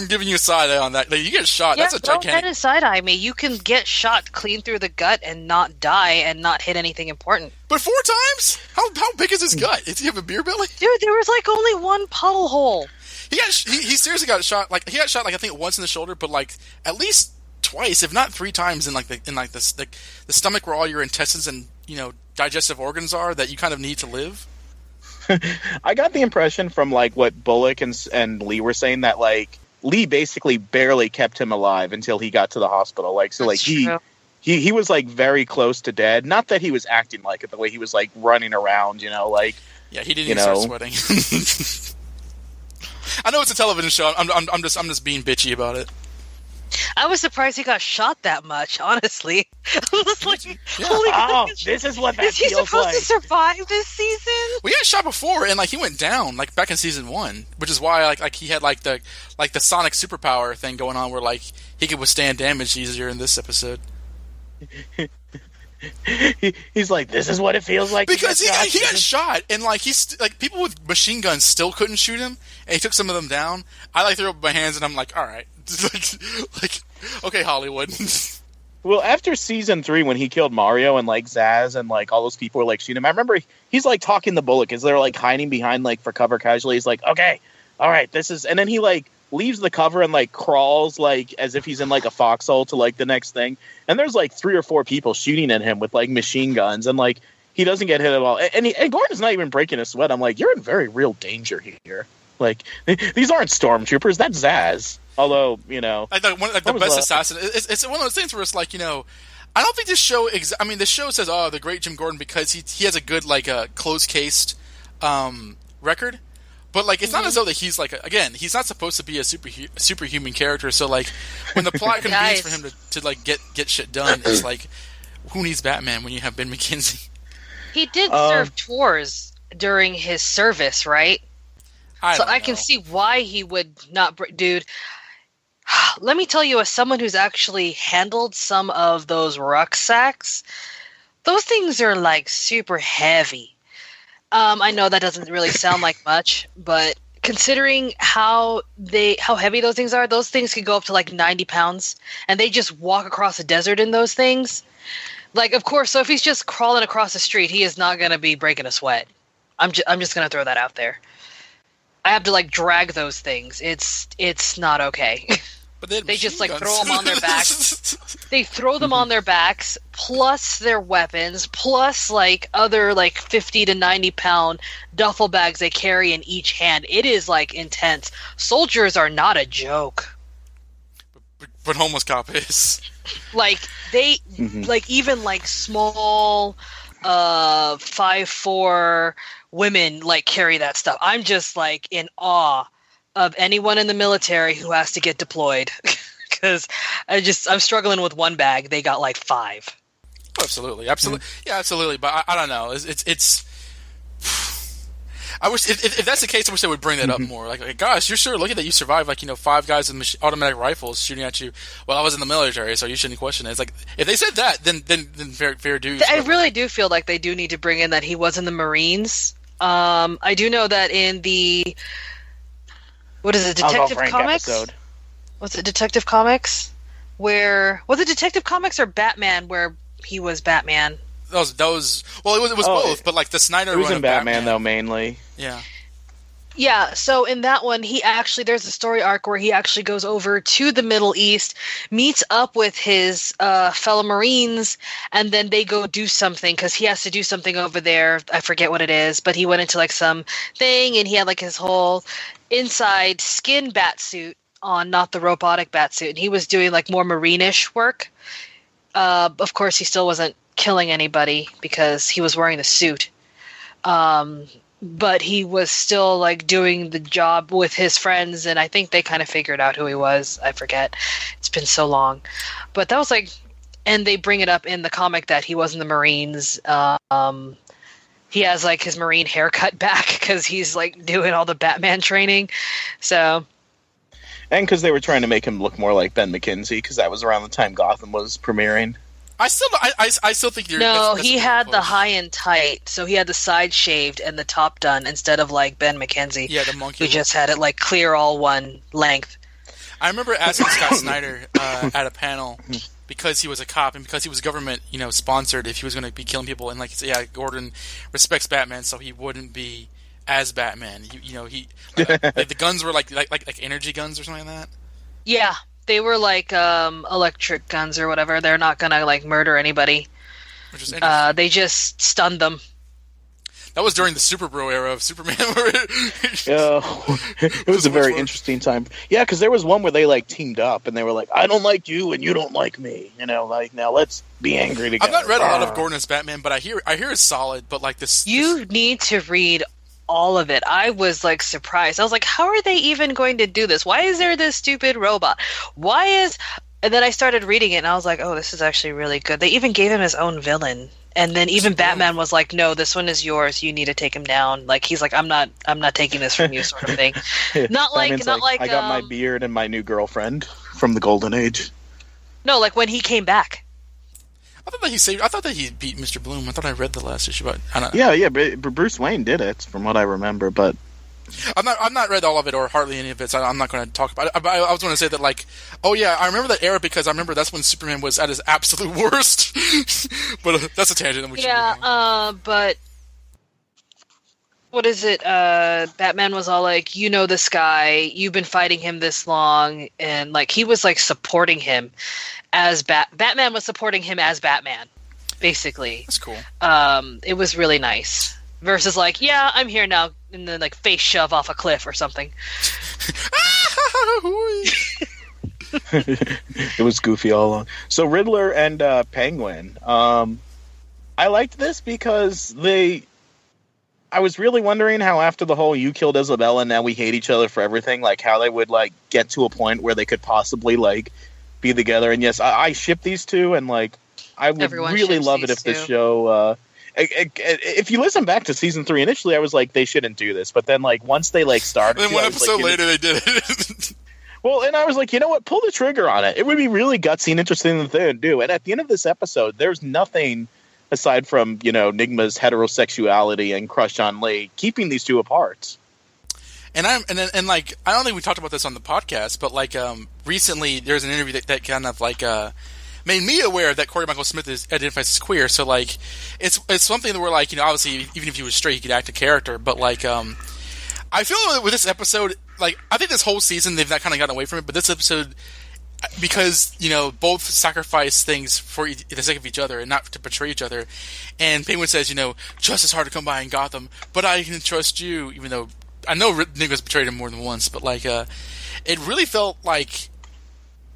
I: giving you a side eye on that. Like, you get shot.
C: Yeah,
I: that's a gigantic.
C: Don't try to side eye me. You can get shot clean through the gut and not die and not hit anything important.
I: But 4 times? How big is his gut? Does he have a beer belly?
C: Dude, there was like only one puddle hole.
I: He seriously got shot. Like, he got shot, like, I think once in the shoulder, but like at least twice, if not 3 times, in the stomach where all your intestines and digestive organs are that you kind of need to live.
H: I got the impression from like what Bullock and Lee were saying that like Lee basically barely kept him alive until he got to the hospital. Like so,
C: That's
H: like he was like very close to dead. Not that he was acting like it, the way he was like running around. Like
I: yeah, he didn't even start sweating. I know it's a television show. I'm just being bitchy about it.
C: I was surprised he got shot that much, honestly. I was like, holy God.
H: This is what that
C: is he
H: feels
C: supposed
H: like.
C: to survive this season?
I: Well, he got shot before, and like he went down like back in season 1, which is why like he had like the sonic superpower thing going on, where like he could withstand damage easier in this episode.
H: He's like, this is what it feels like
I: because he got shot, and like he's like people with machine guns still couldn't shoot him, and he took some of them down. I like threw up my hands, and I'm like, all right, like okay, Hollywood.
H: Well, after season 3, when he killed Mario and like Zaz and like all those people were like shooting him, I remember he's like talking to Bullock as they're like hiding behind like for cover casually. He's like, okay, all right, this is, and then he like leaves the cover and like crawls like as if he's in like a foxhole to like the next thing, and there's like 3 or 4 people shooting at him with like machine guns, and like he doesn't get hit at all, and Gordon's not even breaking a sweat. I'm like, you're in very real danger here. Like these aren't stormtroopers, that's Zaz. Although
I: like the best assassin, it's one of those things where it's like I don't think this show. The show says, "Oh, the great Jim Gordon," because he has a good like close-cased record. But like, it's not as though that he's like he's not supposed to be a superhuman character. So like, when the plot convenes for him to like get shit done, it's like, who needs Batman when you have Ben McKenzie?
C: He did serve tours during his service, right? I can see why he would not. Dude, let me tell you, as someone who's actually handled some of those rucksacks, those things are like super heavy. I know that doesn't really sound like much, but considering how heavy those things could go up to like 90 pounds, and they just walk across a desert in those things. Like, of course, so if he's just crawling across the street, he is not going to be breaking a sweat. I'm just going to throw that out there. I have to like drag those things. It's not okay.
I: But
C: they just like throw them on their backs. They throw them on their backs, plus their weapons, plus like other like 50 to 90 pound duffel bags they carry in each hand. It is like intense. Soldiers are not a joke.
I: But homeless cop is.
C: Like they like even like small 5'4" women like carry that stuff. I'm just like in awe of anyone in the military who has to get deployed, because I'm struggling with one bag. They got like 5.
I: Oh, absolutely. Yeah, absolutely. But I don't know. It's. I wish if that's the case, I wish they would bring that up more. Like, gosh, you're sure lucky that you survived. Like 5 guys with automatic rifles shooting at you. Well, I was in the military, so you shouldn't question it. It's like if they said that, then fair dues.
C: I really do feel like they do need to bring in that he was in the Marines. I do know that in the. What is it, Detective Comics?
H: Episode.
C: Was it Detective Comics? Was it Detective Comics or Batman where he was Batman?
I: Those. Well, it was both, but like the Snyder.
H: It was
I: run
H: in
I: of
H: Batman though, mainly.
I: Yeah.
C: Yeah, so in that one, there's a story arc where he actually goes over to the Middle East, meets up with his fellow Marines, and then they go do something, because he has to do something over there. I forget what it is, but he went into like some thing, and he had like his whole inside skin bat suit on, not the robotic bat suit, and he was doing like more Marine-ish work. Of course, he still wasn't killing anybody because he was wearing the suit. But he was still like doing the job with his friends, and I think they kind of figured out who he was. I forget. It's been so long. But that was like, and they bring it up in the comic that he was in the Marines. He has like his Marine haircut back because he's like doing all the Batman training. So. And
H: because they were trying to make him look more like Ben McKenzie, because that was around the time Gotham was premiering.
I: I still think you're.
C: No,
I: that's
C: he
I: a
C: had the
I: push.
C: high and tight, so he had the side shaved and the top done instead of like Ben McKenzie.
I: Yeah, the monkey.
C: Who just had it like clear all one length.
I: I remember asking Scott Snyder at a panel because he was a cop and because he was government, sponsored, if he was going to be killing people, and like he said, yeah, Gordon respects Batman, so he wouldn't be as Batman. The guns were like energy guns or something like that.
C: Yeah, they were like electric guns or whatever. They're not gonna like murder anybody.
I: Which is interesting.
C: They just stunned them.
I: That was during the Super Bro era of Superman.
H: It was a very interesting time. Yeah, because there was one where they like teamed up and they were like, "I don't like you and you don't like me." Like now let's be angry together.
I: I've not read a lot of Gordon as Batman, but I hear it's solid. But like this,
C: You need to read all of it. I was like surprised. I was like, how are they even going to do this? Why is there this stupid robot? And then I started reading it and I was like, oh, this is actually really good. They even gave him his own villain. And then even Batman was like, no, this one is yours. You need to take him down. Like he's like, I'm not taking this from you, sort of thing. Not like
H: I got my beard and my new girlfriend from the Golden Age.
C: No, like when he came back.
I: I thought that he beat Mr. Bloom. I thought I read the last issue, but I don't know.
H: Yeah, but Bruce Wayne did it, from what I remember. But
I: I've not read all of it or hardly any of it, so I'm not going to talk about it. But I was going to say that, like, oh yeah, I remember that era because I remember that's when Superman was at his absolute worst. But that's a tangent.
C: But what is it? Batman was all like, this guy, you've been fighting him this long, and like he was like supporting him as Batman was supporting him as Batman, basically.
I: That's cool.
C: It was really nice. Versus like, yeah, I'm here now, and then like face shove off a cliff or something.
H: It was goofy all along. So Riddler and Penguin. I liked this because I was really wondering how after the whole "you killed Isabella, now we hate each other for everything," like how they would like get to a point where they could possibly like be together. And yes, I ship these two, and like I would really love it if the show. If you listen back to season 3, initially I was like, they shouldn't do this, but then like once they like started,
I: then one episode later they did it.
H: Well, and I was like, you know what? Pull the trigger on it. It would be really gutsy and interesting to do. And at the end of this episode, there's nothing aside from Nigma's heterosexuality and crush on Lee keeping these two apart.
I: And I don't think we talked about this on the podcast, but like recently there's an interview that kind of like made me aware that Corey Michael Smith identifies as queer. So like it's something that we're like, obviously even if he was straight he could act a character, but like I feel like with this episode, like I think this whole season they've not kind of gotten away from it, but this episode, because both sacrifice things for the sake of each other and not to betray each other. And Penguin says, trust is hard to come by in Gotham, but I can trust you, even though I know Nicholas betrayed him more than once. But like it really felt like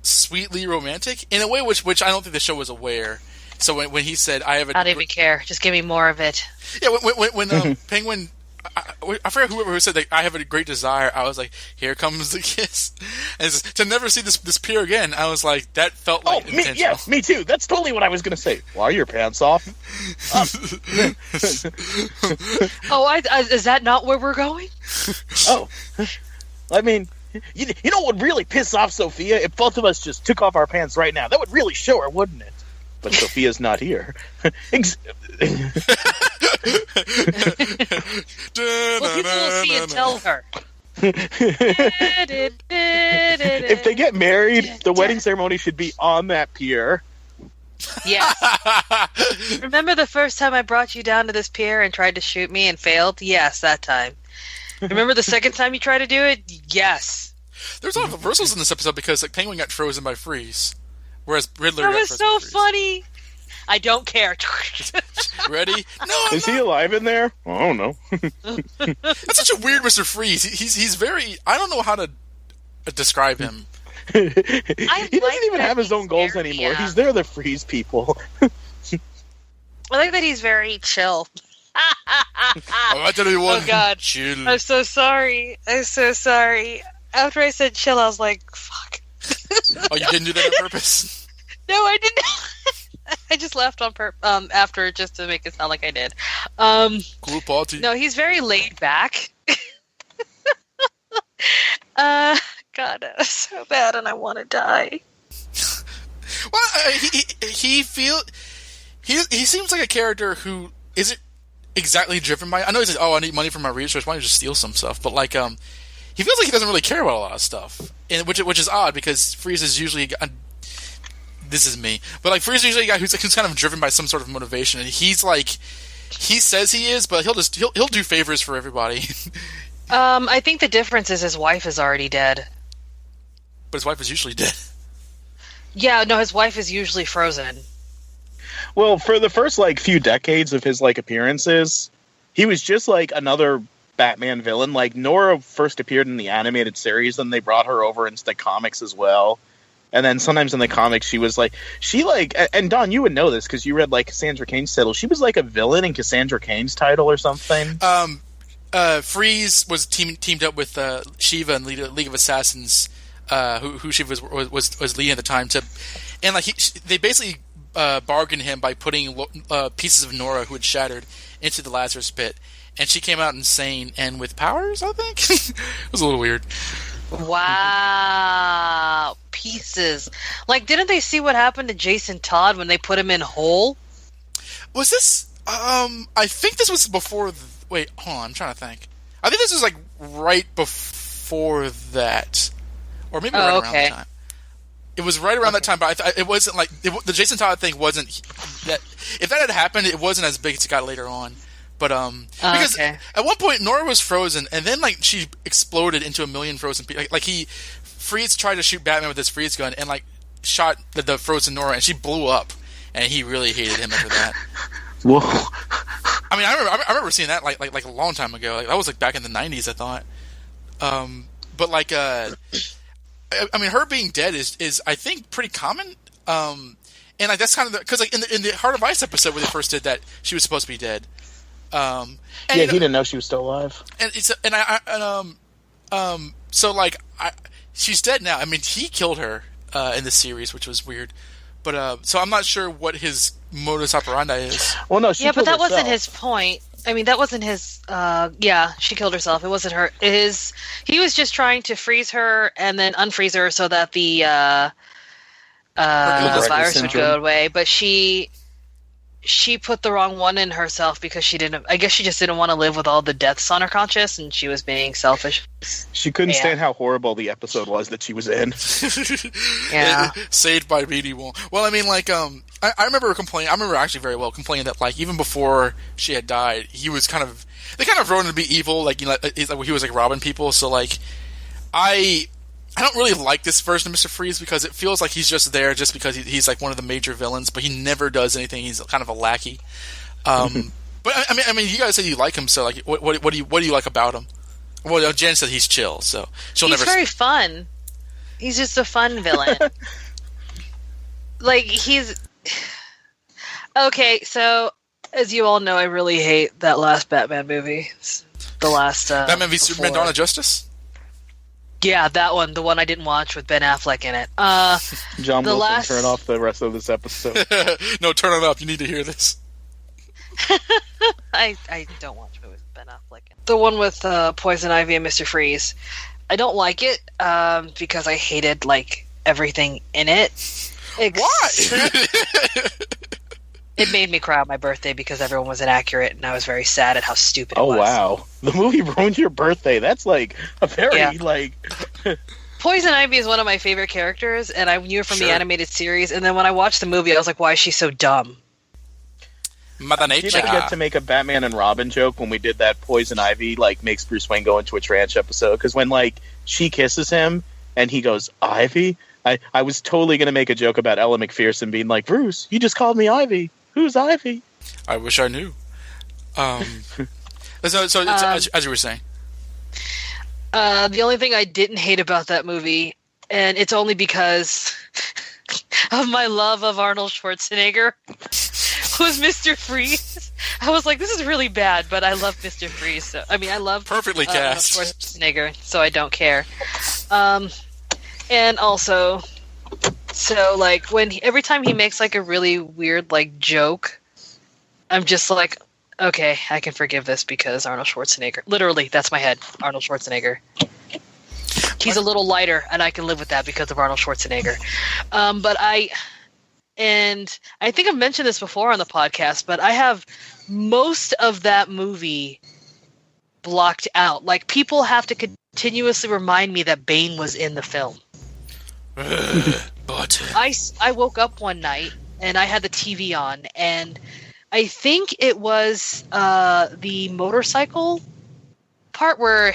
I: sweetly romantic in a way which I don't think the show was aware. So when he said, "I have a,"
C: I don't even care. Just give me more of it.
I: Yeah, when Penguin, I forgot who said that, "I have a great desire." I was like, "Here comes the kiss," and to never see this pier again. I was like, that felt like intentional.
H: Me too. That's totally what I was going to say. Why are your pants off?
C: Is that not where we're going?
H: Oh, I mean. You know what would really piss off Sofia? If both of us just took off our pants right now. That would really show her, wouldn't it? But Sofia's not here.
C: Well, people will see and tell her.
H: If they get married, the wedding ceremony should be on that pier.
C: Yes. Remember the first time I brought you down to this pier and tried to shoot me and failed? Yes, that time. Remember the second time you tried to do it? Yes.
I: There's a lot of reversals in this episode because like Penguin got frozen by freeze, whereas Riddler.
C: That was so funny. I don't care.
I: Ready? No.
H: Is he alive in there? I don't know.
I: That's such a weird Mr. Freeze. He's very. I don't know how to describe him.
H: He doesn't even have his own goals anymore. Yeah. He's there to freeze people.
C: I like that he's very chill. Oh God!
I: Chill.
C: I'm so sorry. After I said chill, I was like, "Fuck."
I: Oh, you didn't do that on purpose?
C: No, I didn't. I just laughed on after just to make it sound like I did.
I: Cool party.
C: No, he's very laid back. God, that was so bad, and I want to die.
I: Well, he seems like a character who isn't exactly driven by. I know he's like, oh, I need money for my research. Why don't you just steal some stuff? But like, he feels like he doesn't really care about a lot of stuff, and which is odd because Freeze is usually. This is me, but like Freeze is usually a guy who's kind of driven by some sort of motivation, and he's like, he says he is, but he'll do favors for everybody.
C: I think the difference is his wife is already dead.
I: But his wife is usually dead.
C: Yeah, no, his wife is usually frozen.
H: Well, for the first like few decades of his like appearances, he was just like another Batman villain. Like Nora first appeared in the animated series, then they brought her over into the comics as well. And then sometimes in the comics, and Don, you would know this because you read like Cassandra Cain's title. She was like a villain in Cassandra Cain's title or something.
I: Freeze was teamed up with Shiva and League of Assassins, who Shiva was leading at the time and like they basically bargained him by putting pieces of Nora who had shattered into the Lazarus pit, and she came out insane and with powers. I think it was a little weird.
C: Wow, pieces. Like, didn't they see what happened to Jason Todd when they put him in whole?
I: Was this? I think this was before. Wait, hold on. I'm trying to think. I think this was like right before that, or maybe right around that time. It was right around that time, but it wasn't like the Jason Todd thing wasn't that. If that had happened, it wasn't as big as it got later on. But because at one point Nora was frozen, and then like she exploded into a million frozen people. Like Freeze tried to shoot Batman with his freeze gun, and like shot the frozen Nora, and she blew up, and he really hated him after that.
H: Whoa!
I: I mean, I remember seeing that like a long time ago. Like that was like back in the 90s, I thought. But like I mean, her being dead is I think pretty common. And like that's kind of because like in the Heart of Ice episode where they first did that, she was supposed to be dead.
H: He didn't know she was still alive.
I: So like she's dead now. I mean, he killed her in the series, which was weird. But so I'm not sure what his modus operandi is.
H: Well, no, she
C: but that
H: herself.
C: wasn't his point. I mean, that wasn't his. She killed herself. It wasn't her. He was just trying to freeze her and then unfreeze her so that the virus would go away. But she put the wrong one in herself because she didn't. I guess she just didn't want to live with all the deaths on her conscience, and she was being selfish.
H: She couldn't stand how horrible the episode was that she was in.
C: Yeah,
I: saved by BD Wall. Well, I mean, like, I remember complaining. I remember actually very well complaining that, like, even before she had died, he was they kind of wrote him to be evil. Like, you know, he was like robbing people. So, like, I don't really like this version of Mr. Freeze because it feels like he's just there just because he's like one of the major villains, but he never does anything. He's kind of a lackey. But I mean, you guys said you like him, so like, what do you like about him? Well, Jen said he's chill, so
C: he's very fun. He's just a fun villain. Like he's okay. So as you all know, I really hate that last Batman movie. The last
I: Batman v Superman: Dawn of Justice.
C: Yeah, that one, the one I didn't watch with Ben Affleck in it.
H: John Wilson, turn off the rest of this episode.
I: No, turn it up. You need to hear this.
C: I don't watch movies with Ben Affleck. The one with Poison Ivy and Mr. Freeze. I don't like it because I hated like everything in it.
I: Why?
C: It made me cry on my birthday because everyone was inaccurate, and I was very sad at how stupid it was.
H: Oh, wow. The movie ruined your birthday. That's, like, a very, like...
C: Poison Ivy is one of my favorite characters, and I knew her from the animated series, and then when I watched the movie, I was like, why is she so dumb?
I: Mother Nature.
H: Did I get to make a Batman and Robin joke when we did that Poison Ivy, like, makes Bruce Wayne go into a trance episode? Because when, like, she kisses him, and he goes, Ivy? I was totally going to make a joke about Ella McPherson being like, Bruce, you just called me Ivy. Who's Ivy?
I: I wish I knew. So as you were saying.
C: The only thing I didn't hate about that movie, and it's only because of my love of Arnold Schwarzenegger, was Mr. Freeze. I was like, this is really bad, but I love Mr. Freeze. So, I mean, I love
I: perfectly cast
C: Schwarzenegger, so I don't care. And also... So, like, every time he makes, like, a really weird, like, joke, I'm just like, okay, I can forgive this because Arnold Schwarzenegger. Literally, that's my head. Arnold Schwarzenegger. He's a little lighter, and I can live with that because of Arnold Schwarzenegger. But And I think I've mentioned this before on the podcast, but I have most of that movie blocked out. Like, people have to continuously remind me that Bane was in the film.
I: But
C: I woke up one night and I had the TV on, and I think it was the motorcycle part where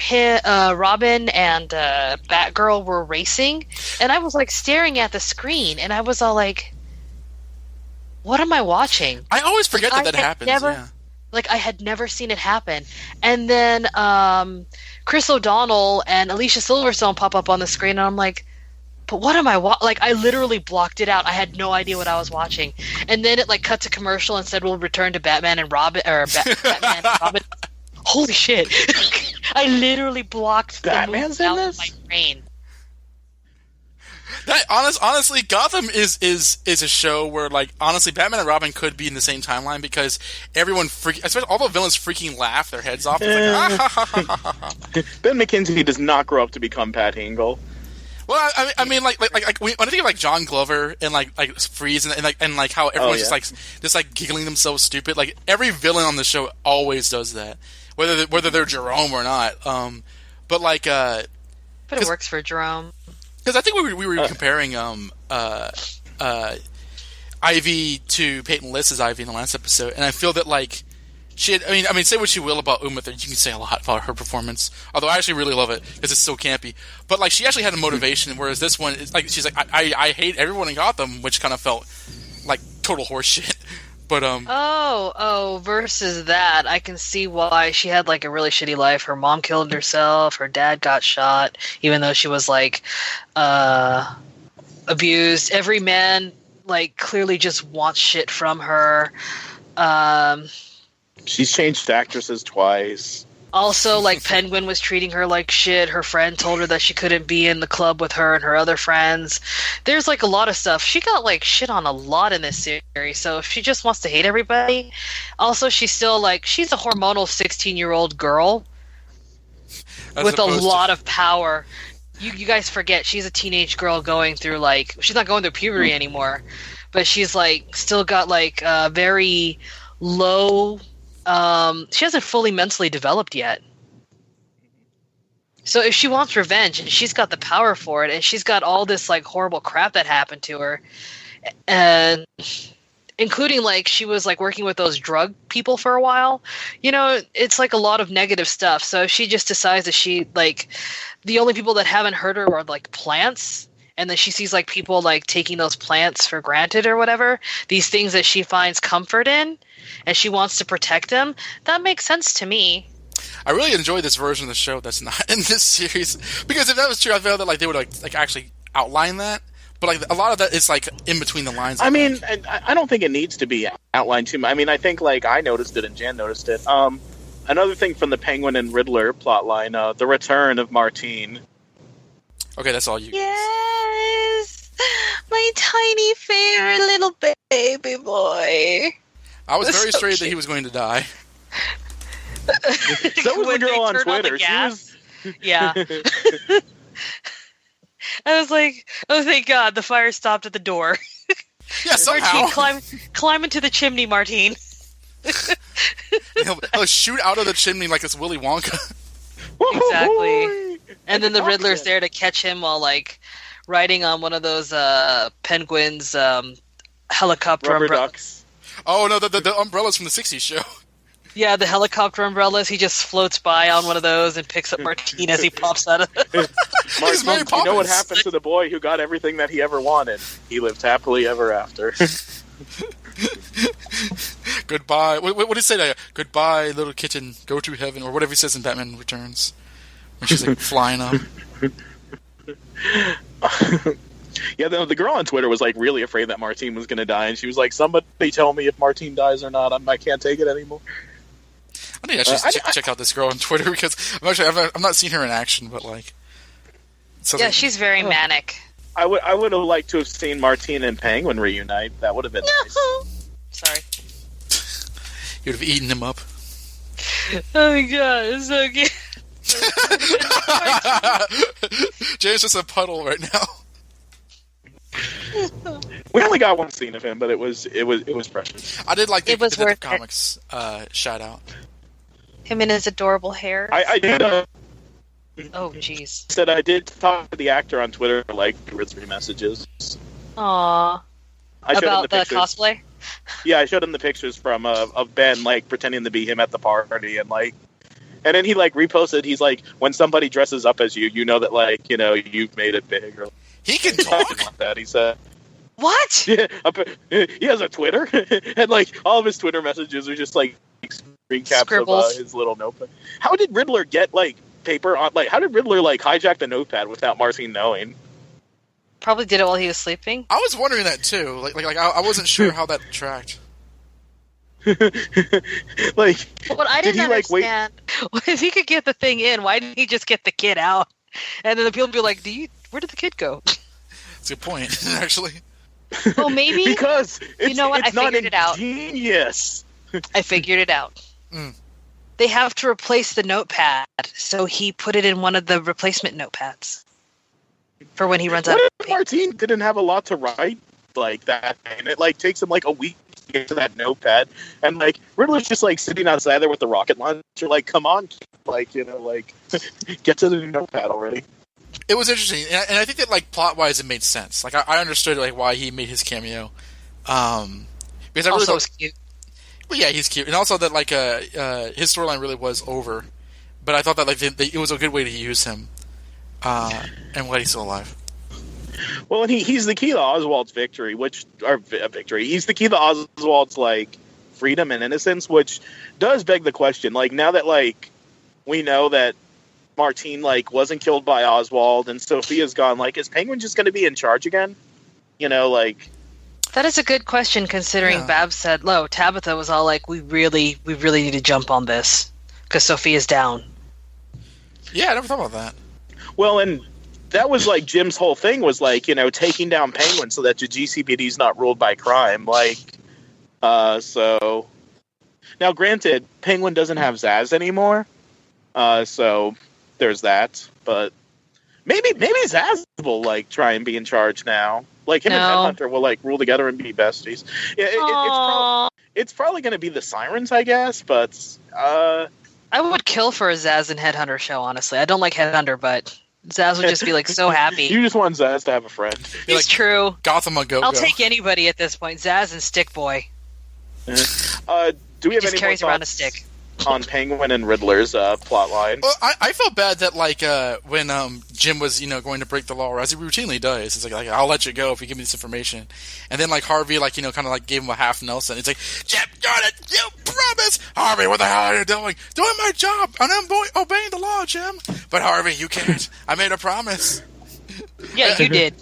C: Robin and Batgirl were racing, and I was like staring at the screen, and I was all like, "What am I watching?"
I: I always forget that happens.
C: Like, I had never seen it happen, and then Chris O'Donnell and Alicia Silverstone pop up on the screen, and I'm like, "But what am I like?" I literally blocked it out. I had no idea what I was watching, and then it like cut to commercial and said, "We'll return to Batman and Robin," or Batman and Robin. Holy shit! I literally blocked
H: Batman's
C: the movie
H: in
C: out
H: this?
C: of my brain.
I: That honestly, Gotham is a show where, like, honestly, Batman and Robin could be in the same timeline because everyone especially all the villains freaking laugh their heads off. It's like, ha, ha, ha, ha, ha.
H: Ben McKenzie does not grow up to become Pat Hingle.
I: Well, I mean, like when I think of like John Glover and like Freeze and how everyone's just giggling themselves stupid. Like, every villain on the show always does that, whether they're Jerome or not. But
C: it works for Jerome.
I: Because I think we were comparing Ivy to Peyton List's Ivy in the last episode, and I feel that like she had, I mean, say what you will about Uma Thurman, you can say a lot about her performance. Although I actually really love it because it's so campy. But like, she actually had a motivation, whereas this one, it's like she's like, I hate everyone in Gotham, which kind of felt like total horseshit. But
C: versus that, I can see why she had like a really shitty life. Her mom killed herself. Her dad got shot, even though she was like abused. Every man like clearly just wants shit from her.
H: She's changed actresses twice.
C: Also, like, Penguin was treating her like shit. Her friend told her that she couldn't be in the club with her and her other friends. There's, like, a lot of stuff. She got, like, shit on a lot in this series, so if she just wants to hate everybody. Also, she's still, like, she's a hormonal 16-year-old girl with a lot of power. You guys forget, she's a teenage girl going through, like, she's not going through puberty anymore, but she's, like, still got, like, very low... she hasn't fully mentally developed yet. So if she wants revenge, and she's got the power for it, and she's got all this like horrible crap that happened to her, and including like she was like working with those drug people for a while, you know, it's like a lot of negative stuff. So if she just decides that she like the only people that haven't hurt her are like plants, and then she sees like people like taking those plants for granted or whatever, these things that she finds comfort in, and she wants to protect them, that makes sense to me.
I: I really enjoy this version of the show that's not in this series, because if that was true, I feel that like they would like actually outline that. But like a lot of that is like in between the lines.
H: I mean, I don't think it needs to be outlined too much. I mean, I think like I noticed it and Jan noticed it. Another thing from the Penguin and Riddler plotline, the return of Martine.
I: Okay, that's all you.
C: Yes, my tiny fair little baby boy.
I: I was very straight that he was going to die.
H: So was the girl on Twitter.
C: She was... Yeah. I was like, oh, thank God, the fire stopped at the door.
I: Yeah, somehow.
C: Martine, climb into the chimney, Martine.
I: He'll shoot out of the chimney like it's Willy Wonka.
C: Exactly. And then the Riddler's there to catch him while, like, riding on one of those Penguin's helicopter
H: rubber
C: umbrellas.
H: ducks.
I: Oh, no, the umbrellas from the 60s show.
C: Yeah, the helicopter umbrellas. He just floats by on one of those and picks up Martine as he pops out of it.
H: Martine, you know what happened to the boy who got everything that he ever wanted? He lived happily ever after.
I: Goodbye. What did he say to goodbye, little kitten, go to heaven, or whatever he says in Batman Returns. When she's like flying up.
H: Yeah, the girl on Twitter was like really afraid that Martine was going to die, and she was like, "Somebody tell me if Martine dies or not. I can't take it anymore."
I: I think I should check out this girl on Twitter because I've not seen her in action, but like,
C: yeah, she's very manic.
H: I would have liked to have seen Martine and Penguin reunite. That would have been nice.
C: Sorry,
I: you'd have eaten him up.
C: Oh my God, it's so cute.
I: Jay's just a puddle right now.
H: We only got one scene of him, but it was precious.
I: I did like the
C: It was
I: Detective
C: worth it.
I: Comics shout out.
C: Him and his adorable hair.
H: I did.
C: Oh, jeez.
H: Said I did talk to the actor on Twitter for like 2 or 3 messages.
C: Aww.
H: I showed him
C: About the
H: pictures.
C: cosplay?
H: Yeah, I showed him the pictures from of Ben like pretending to be him at the party and then he like reposted. He's like, when somebody dresses up as you, you know that like you've made it big. Or
I: He can
H: something
I: talk.
H: like that. He said.
C: What?
H: Yeah, he has a Twitter, and like all of his Twitter messages are just like screen caps
C: Scribbles.
H: of his little notepad. How did Riddler get like paper on? Like, how did Riddler like hijack the notepad without Marcine knowing?
C: Probably did it while he was sleeping.
I: I was wondering that too. Like I wasn't sure how that tracked.
H: Like,
C: What I
H: did
C: didn't
H: he like wait?
C: understand was if he could get the thing in, why didn't he just get the kid out? And then the people would be like, where did the kid go?
I: That's a good point, actually.
C: Oh, maybe?
H: Because
C: You know what?
H: It's
C: I
H: not
C: figured it out.
H: ingenious.
C: I figured it out.
I: Mm.
C: They have to replace the notepad, so he put it in one of the replacement notepads for when he runs out
H: What
C: of
H: if
C: paper.
H: Martine didn't have a lot to write like that, and it like takes him like a week to get to that notepad, and like Riddler's just like sitting outside there with the rocket launcher, like, come on, like get to the notepad already.
I: It was interesting, and I think that like plot wise, it made sense. Like I understood like why he made his cameo. Because I really
C: Also,
I: thought,
C: was cute.
I: well, yeah, he's cute, and also that like his storyline really was over. But I thought that like it was a good way to use him, and why he's still alive.
H: Well, and he's the key to Oswald's victory, victory. He's the key to Oswald's like freedom and innocence, which does beg the question. Like now that like we know that Martine like wasn't killed by Oswald and Sofia's gone, like is Penguin just going to be in charge again? Like.
C: That is a good question, considering Babs said, Tabitha was all like, we really need to jump on this, because Sophia's down.
I: Yeah, I never thought about that.
H: Well, and that was like Jim's whole thing was like, taking down Penguin so that the GCPD's not ruled by crime. Like, so. Now, granted, Penguin doesn't have Zaz anymore, so there's that. But maybe Zaz will like try and be in charge now. Like him and Headhunter will like rule together and be besties. Yeah, it's probably going to be the Sirens, I guess. But
C: I would kill for a Zaz and Headhunter show. Honestly, I don't like Headhunter, but Zaz would just be like so happy.
H: You just want Zaz to have a friend.
C: It's
I: like,
C: true.
I: Gotham a go.
C: I'll take anybody at this point. Zaz and Stick Boy.
H: Do we have
C: Just
H: any
C: carries
H: more
C: around a
H: thoughts
C: stick.
H: on Penguin and Riddler's plot line?
I: Well, I felt bad that like when Jim was going to break the law, as he routinely does. It's like I'll let you go if you give me this information, and then like Harvey kind of like gave him a half Nelson. It's like, Jim, got it. You promise, Harvey. What the hell are you doing? Doing my job, and I'm obeying the law, Jim. But Harvey, you can't. I made a promise.
C: Yeah, you did.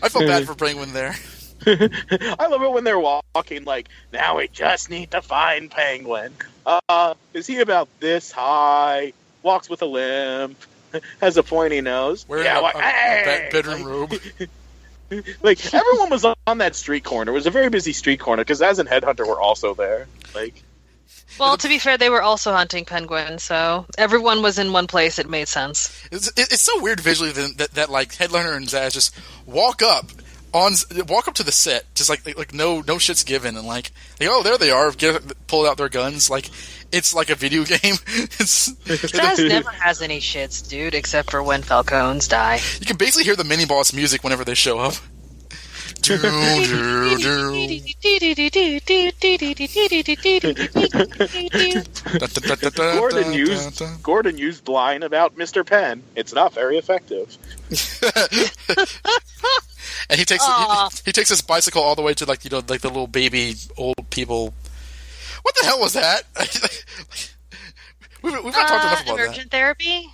I: I felt bad for Penguin there.
H: I love it when they're walking like, now we just need to find Penguin. Is he about this high? Walks with a limp. Has a pointy nose.
I: Wearing
H: hey!
I: a bedroom robe.
H: Like everyone was on that street corner. It was a very busy street corner because Az and Headhunter were also there. Like,
C: Well, to be fair, they were also hunting Penguin, so everyone was in one place. It made sense.
I: It's so weird visually that like Headhunter and Zaz just walk up to the set, just like no shit's given, and like oh, there they are, pull out their guns, like it's like a video game.
C: Zaz never has any shits, dude, except for when Falcones die.
I: You can basically hear the mini boss music whenever they show up.
H: Gordon used line about Mr. Penn. It's not very effective.
I: And he takes his bicycle all the way to like the little baby old people. What the hell was that? we've not talked enough about
C: emergent therapy.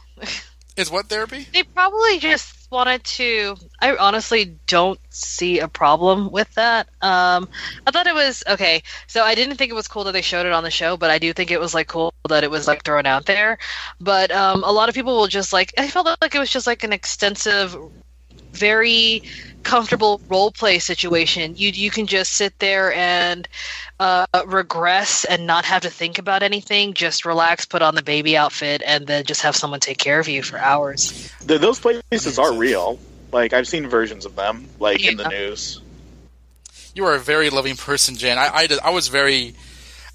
I: Is what therapy?
C: They probably just wanted to. I honestly don't see a problem with that. I thought it was okay. So I didn't think it was cool that they showed it on the show, but I do think it was like cool that it was like thrown out there. But a lot of people will just like. I felt like it was just like an extensive, very comfortable role play situation. You can just sit there and regress and not have to think about anything. Just relax, put on the baby outfit, and then just have someone take care of you for hours.
H: Those places are real. Like, I've seen versions of them, like, in the news.
I: You are a very loving person, Jan. I was very...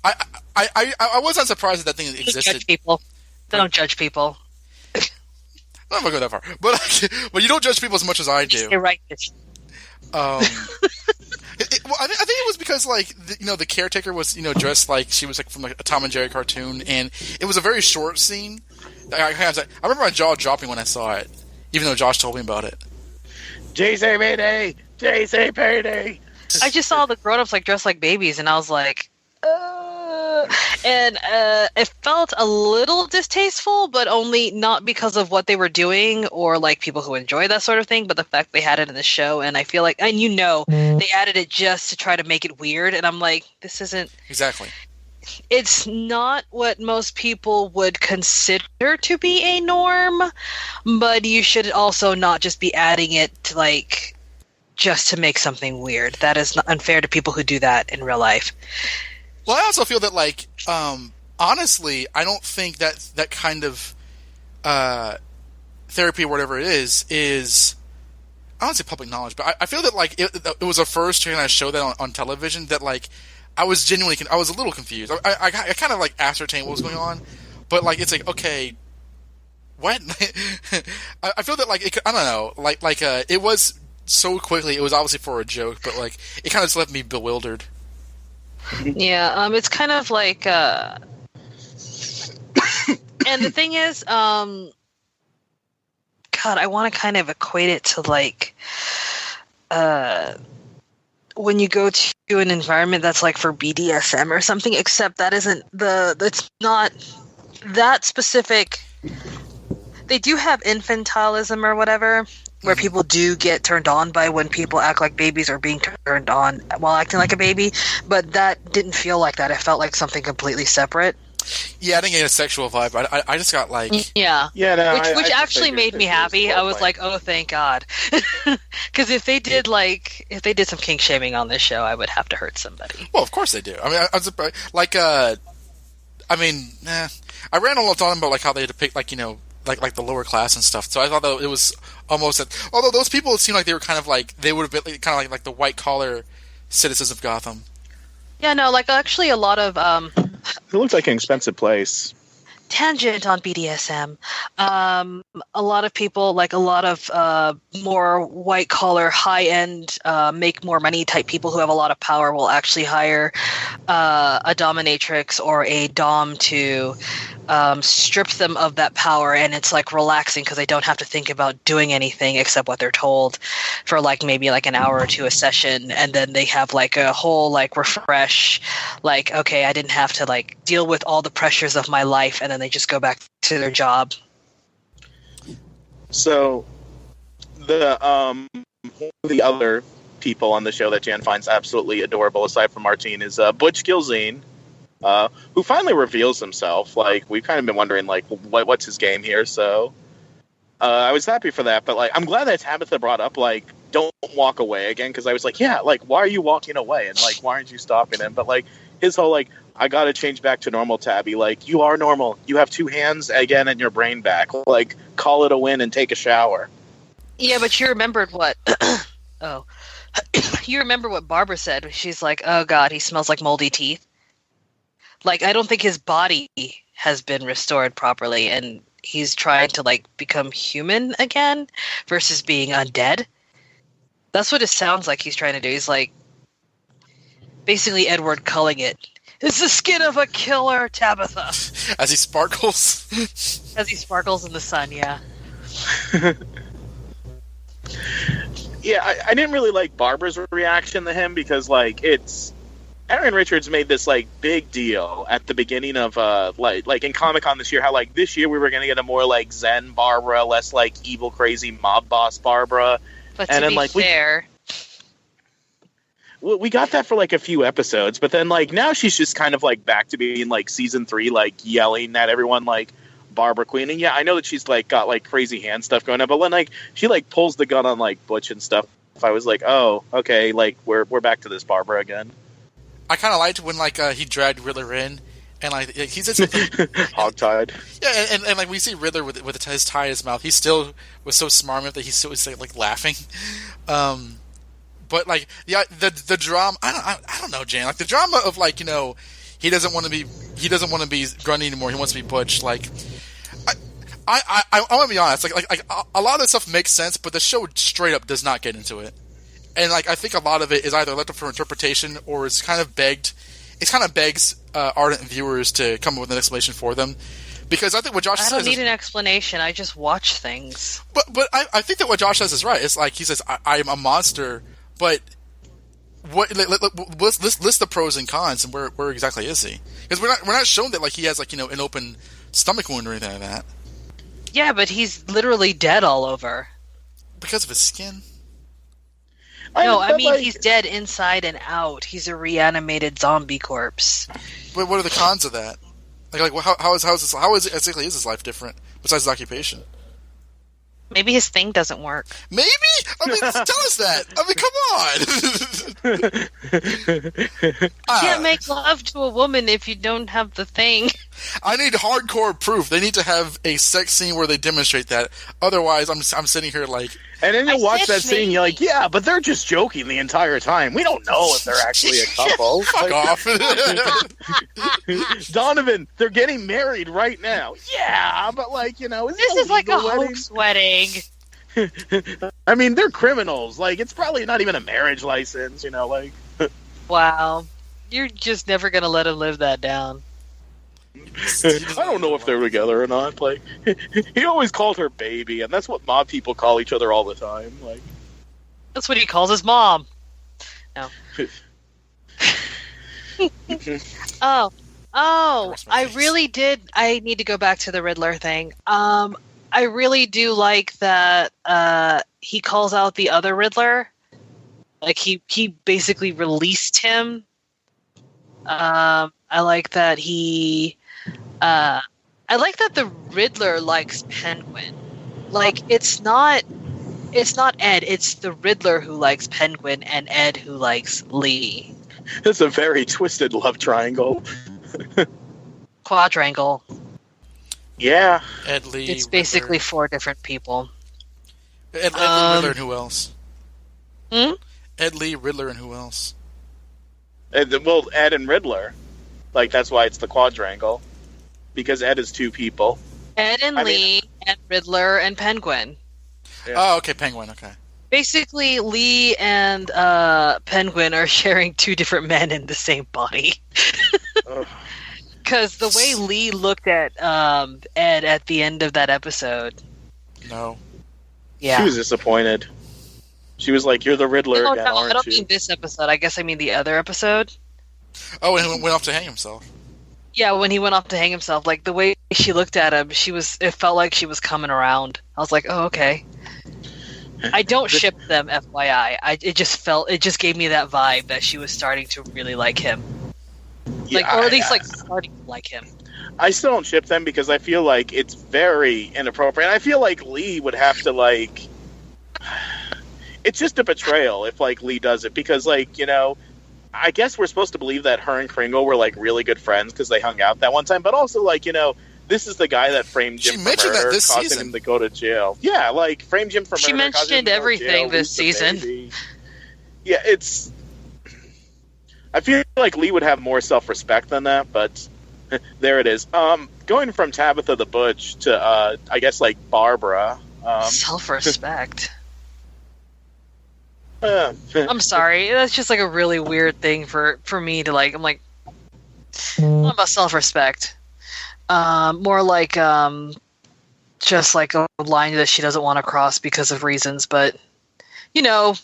I: I wasn't surprised that thing existed.
C: Don't judge people. Don't judge people.
I: I'm not going to go that far. But you don't judge people as much as I do.
C: You're right.
I: Well, I think it was because, like, the caretaker was, dressed like she was like from like a Tom and Jerry cartoon, and it was a very short scene. I remember my jaw dropping when I saw it, even though Josh told me about it.
H: Jay say Mayday! Jay say Payday!
C: I just saw the grown-ups like dressed like babies, and I was like, and it felt a little distasteful, but only not because of what they were doing or like people who enjoy that sort of thing, but the fact they had it in the show. And I feel like, and they added it just to try to make it weird. And I'm like, this isn't
I: exactly.
C: It's not what most people would consider to be a norm, but you should also not just be adding it to like just to make something weird. That is unfair to people who do that in real life.
I: Well, I also feel that, like, honestly, I don't think that kind of therapy or whatever it is, I don't say public knowledge, but I feel that, like, it was a first to kind of show that on television that, like, I was genuinely, I was a little confused. I kind of, like, ascertained what was going on, but, like, it's like, okay, what? I feel that, like, I don't know, like, it was so quickly, it was obviously for a joke, but, like, it kind of just left me bewildered.
C: Yeah, it's kind of like, and the thing is, God, I want to kind of equate it to like, when you go to an environment that's like for BDSM or something, except that isn't it's not that specific. They do have infantilism or whatever, where people do get turned on by when people act like babies or being turned on while acting like a baby, but that didn't feel like that. It felt like something completely separate.
I: Yeah, I didn't get a sexual vibe. I just got like...
C: Yeah.
H: No,
C: which actually made me happy. I was like, oh, thank God. Because if they did some kink shaming on this show, I would have to hurt somebody.
I: Well, of course they do. I mean, I was surprised. Like, I ran a lot on about like how they depict like, like the lower class and stuff. So I thought that it was almost although those people, it seemed like they were kind of like, they would have been kind of like the white collar citizens of Gotham.
C: Yeah, no, like actually a lot of
H: it looks like an expensive place.
C: Tangent on BDSM. A lot of people, like a lot of more white collar, high end, make more money type people who have a lot of power will actually hire a dominatrix or a dom to strip them of that power, and it's like relaxing because they don't have to think about doing anything except what they're told for like maybe like an hour or two a session, and then they have like a whole like refresh, like okay, I didn't have to like deal with all the pressures of my life, and then they just go back to their job.
H: So the other people on the show that Jan finds absolutely adorable, aside from Martine, is Butch Gilzine, who finally reveals himself. Like, we've kind of been wondering, like, what's his game here? So I was happy for that. But, like, I'm glad that Tabitha brought up, like, don't walk away again. Because I was like, yeah, like, why are you walking away? And, like, why aren't you stopping him? But, like, his whole, like, I got to change back to normal, Tabby. Like, you are normal. You have two hands again and your brain back. Like, call it a win and take a shower.
C: Yeah, but you remembered what... Oh. You remember what Barbara said. She's like, oh, God, he smells like moldy teeth. Like, I don't think his body has been restored properly, and he's trying to, like, become human again versus being undead. That's what it sounds like he's trying to do. He's, like, basically Edward Culling it. It's the skin of a killer, Tabitha.
I: As he sparkles?
C: As he sparkles in the sun, yeah.
H: Yeah, I didn't really like Barbara's reaction to him because, like, it's... Aaron Richards made this, like, big deal at the beginning of, like in Comic-Con this year, how, like, this year we were going to get a more, like, zen Barbara, less, like, evil, crazy mob boss Barbara.
C: But and to then, be like, fair...
H: We got that for, like, a few episodes, but then, like, now she's just kind of, like, back to being, like, season 3, like, yelling at everyone, like, Barbara Queen. And, yeah, I know that she's, like, got, like, crazy hand stuff going on, but when, like, she, like, pulls the gun on, like, Butch and stuff, I was like, oh, okay, like, we're back to this Barbara again.
I: I kind of liked when, like, he dragged Riddler in, And like he said something
H: hogtied.
I: Yeah, and like we see Riddler with his tie in his mouth, he still was so smart that he still was like laughing. But like the drama, I don't know, Jan. Like the drama of like, you know, he doesn't want to be Grundy anymore. He wants to be Butch. Like I want to be honest. Like a lot of this stuff makes sense, but the show straight up does not get into it. And like I think a lot of it is either left up for interpretation or it's kind of begs ardent viewers to come up with an explanation for them. Because I think what Josh says...
C: I don't need an explanation. I just watch things.
I: But I think that what Josh says is right. It's like, he says, I am a monster, but list the pros and cons, and where exactly is he? Because we're not shown that like he has like, you know, an open stomach wound or anything like that.
C: Yeah, but he's literally dead all over.
I: Because of his skin?
C: No, I mean, like, he's dead inside and out. He's a reanimated zombie corpse.
I: But what are the cons of that? Like how is his life different besides his occupation?
C: Maybe his thing doesn't work.
I: Maybe? I mean, tell us that. I mean, come on.
C: You can't make love to a woman if you don't have the thing.
I: I need hardcore proof. They need to have a sex scene where they demonstrate that. Otherwise, I'm sitting here like...
H: And then you watch that scene, you're like, yeah, but they're just joking the entire time. We don't know if they're actually a couple.
I: Fuck off.
H: Donovan, they're getting married right now. Yeah, but like, you know...
C: This is like a hoax wedding.
H: I mean, they're criminals. Like, it's probably not even a marriage license, you know, like...
C: Wow. You're just never going to let him live that down.
H: I don't know if they're together or not. Like, he always called her baby, and that's what mob people call each other all the time. Like,
C: that's what he calls his mom. No. I really did. I need to go back to the Riddler thing. I really do like that he calls out the other Riddler. Like he basically released him. I like that I like that the Riddler likes Penguin. Like it's not Ed, it's the Riddler who likes Penguin and Ed who likes Lee.
H: It's a very twisted love triangle.
C: Quadrangle.
H: Yeah.
I: Ed, Lee,
C: it's basically Riddler. 4 different people.
I: Ed, Lee, Riddler, and who else?
C: Ed,
I: Lee, Riddler, and who else?
H: Ed and Riddler. Like, that's why it's the quadrangle. Because Ed is 2 people.
C: Ed and Lee, and Riddler, and Penguin.
I: Yeah. Oh, okay, Penguin, okay.
C: Basically, Lee and Penguin are sharing 2 different men in the same body. Because the way Lee looked at Ed at the end of that episode.
I: No.
C: Yeah.
H: She was disappointed. She was like, "You're the Riddler again, aren't you?"
C: I don't mean this episode. I guess I mean the other episode.
I: Oh, and he went off to hang himself.
C: Yeah, when he went off to hang himself, like the way she looked at him, it felt like she was coming around. I was like, "Oh, okay." I don't ship them, FYI. It just gave me that vibe that she was starting to really like him.
H: Yeah,
C: or at least starting to like him.
H: I still don't ship them because I feel like it's very inappropriate. I feel like Lee would have to like. It's just a betrayal if like Lee does it because like, you know, I guess we're supposed to believe that her and Kringle were like really good friends because they hung out that one time, but also like, you know, this is the guy that framed Jim for murder, causing him to go to jail. Yeah, like framed Jim for murder.
C: She mentioned everything this season.
H: Yeah, it's. I feel like Lee would have more self-respect than that, but there it is. Going from Tabitha the Butch to I guess like Barbara.
C: Self-respect. I'm sorry. That's just like a really weird thing for me to like. I'm like, not about self-respect. More like just like a line that she doesn't want to cross because of reasons. But you know,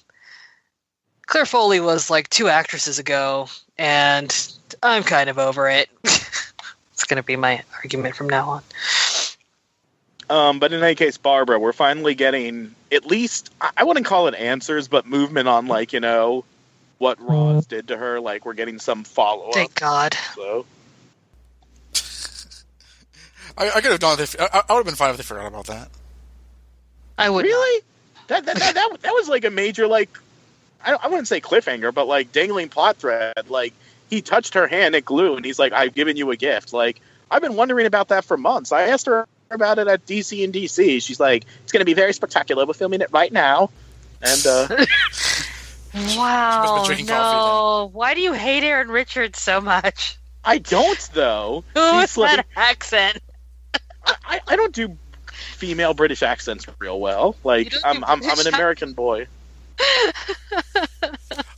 C: Claire Foley was like 2 actresses ago, and I'm kind of over it. It's going to be my argument from now on.
H: But in any case, Barbara, we're finally getting at least, I wouldn't call it answers, but movement on, like, you know, what Roz did to her. Like, we're getting some follow-up.
C: Thank God.
H: So.
I: I could have done it. I would have been fine if they forgot about that.
C: I would.
H: Really? That was like a major, like, I wouldn't say cliffhanger, but like dangling plot thread. Like, he touched her hand at glue, and he's like, "I've given you a gift." Like, I've been wondering about that for months. I asked her about it at DC and DC. She's like, "It's going to be very spectacular. We're filming it right now." And
C: wow,
I: drinking
C: no!
I: coffee
C: Why do you hate Aaron Richards so much?
H: I don't, though.
C: Who is
H: She's like,
C: that accent?
H: I don't do female British accents real well. Like, I'm an American boy.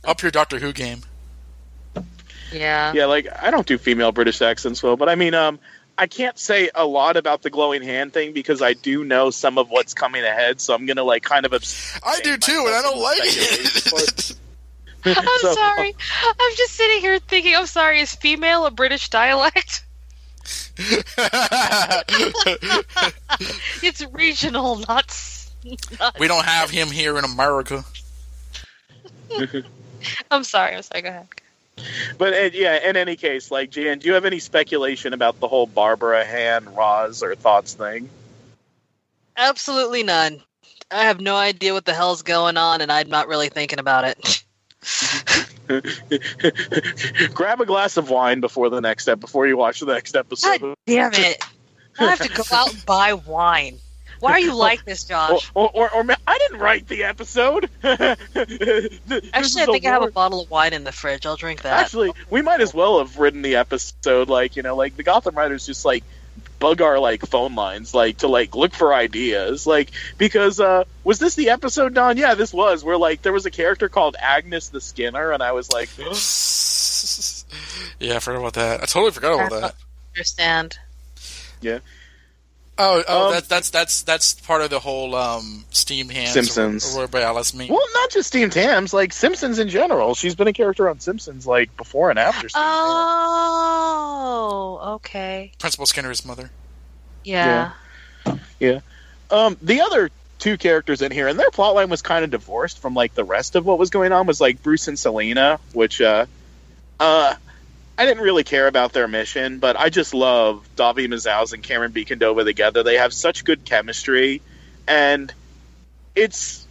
I: Up your Doctor Who game.
C: Yeah.
H: Yeah, like, I don't do female British accents well, but I mean, I can't say a lot about the glowing hand thing because I do know some of what's coming ahead, so I'm gonna like kind of
I: I do too, and I don't like it.
C: I'm sorry. I'm just sitting here thinking, I'm sorry, is female a British dialect? It's regional, not
I: we don't have him here in America.
C: I'm sorry, go ahead.
H: But yeah, in any case, like, Jan, do you have any speculation about the whole Barbara, Han, Roz, or thoughts thing?
C: Absolutely none. I have no idea what the hell's going on, and I'm not really thinking about it.
H: Grab a glass of wine before you watch the next episode.
C: God damn it! I have to go out and buy wine. Why are you like this, Josh?
H: Or I didn't write the episode.
C: Actually, I think I have a bottle of wine in the fridge. I'll drink that.
H: Actually, we might as well have written the episode, like, like the Gotham writers just like bug our like phone lines, like to like look for ideas, like, because was this the episode, Don? Yeah, this was where like there was a character called Agnes the Skinner, and I was like,
I: yeah, I forgot about that. I totally forgot about that.
C: Understand?
H: Yeah.
I: That's part of the whole steamed hams
H: Simpsons.
I: Or by Alice me.
H: Well, not just steamed hams, like Simpsons in general. She's been a character on Simpsons like before and after.
C: Oh, okay.
I: Principal Skinner's mother.
C: Yeah.
H: The other two characters in here, and their plotline was kind of divorced from like the rest of what was going on, was like Bruce and Selena, which I didn't really care about their mission, but I just love Davi Mazouz and Cameron Beekendova together. They have such good chemistry, and it's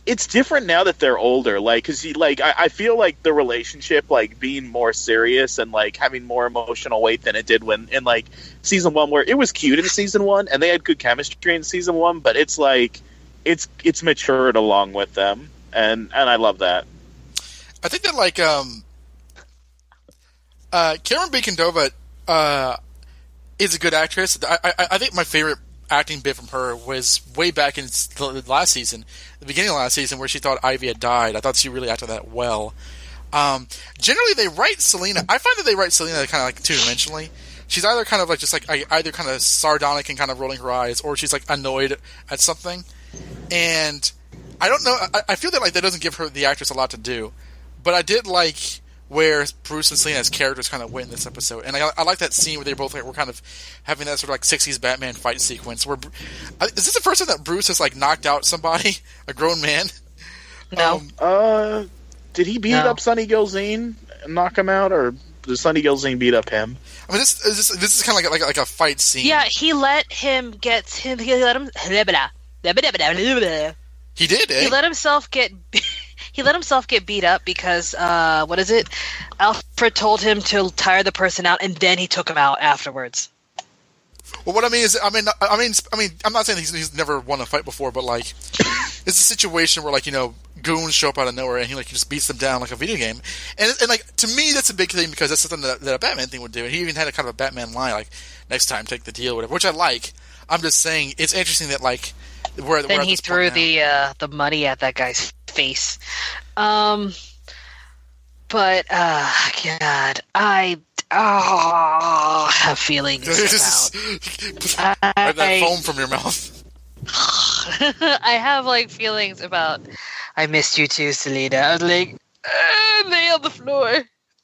H: different now that they're older. Like, because I feel like the relationship like being more serious and like having more emotional weight than it did when in like season 1, where it was cute in season 1 and they had good chemistry in season 1, but it's like it's matured along with them, and I love that.
I: I think that like Cameron Beekendova is a good actress. I think my favorite acting bit from her was way back in the last season, the beginning of last season, where she thought Ivy had died. I thought she really acted that well. Generally, they write Selena. I find that they write Selena kind of like two-dimensionally. She's either kind of like just like either kind of sardonic and kind of rolling her eyes, or she's like annoyed at something. And I don't know. I feel that like that doesn't give her, the actress, a lot to do. But I did like where Bruce and Selena's characters kind of went in this episode. And I like that scene where they both were kind of having that sort of like 60s Batman fight sequence. Where is this the first time that Bruce has like knocked out somebody, a grown man?
C: No.
H: Did he beat up Sonny Gilzine and knock him out, or did Sonny Gilzine beat up him? I mean, this is kind of like a fight scene.
C: Yeah, he let him get him. He let him.
I: He did. Eh?
C: He let himself get. He let himself get beat up because what is it? Alfred told him to tire the person out, and then he took him out afterwards.
I: Well, what I mean is, I mean, I'm not saying he's never won a fight before, but like, it's a situation where like, you know, goons show up out of nowhere and he like just beats them down like a video game, and like, to me that's a big thing because that's something that a Batman thing would do. And he even had a kind of a Batman line like, "Next time, take the deal," whatever, which I like. I'm just saying it's interesting that like,
C: then he threw the money at that guy's face. But God, I have feelings about
I: that foam from your mouth.
C: I have like feelings about. I missed you too, Selena. I was like, lay on the floor.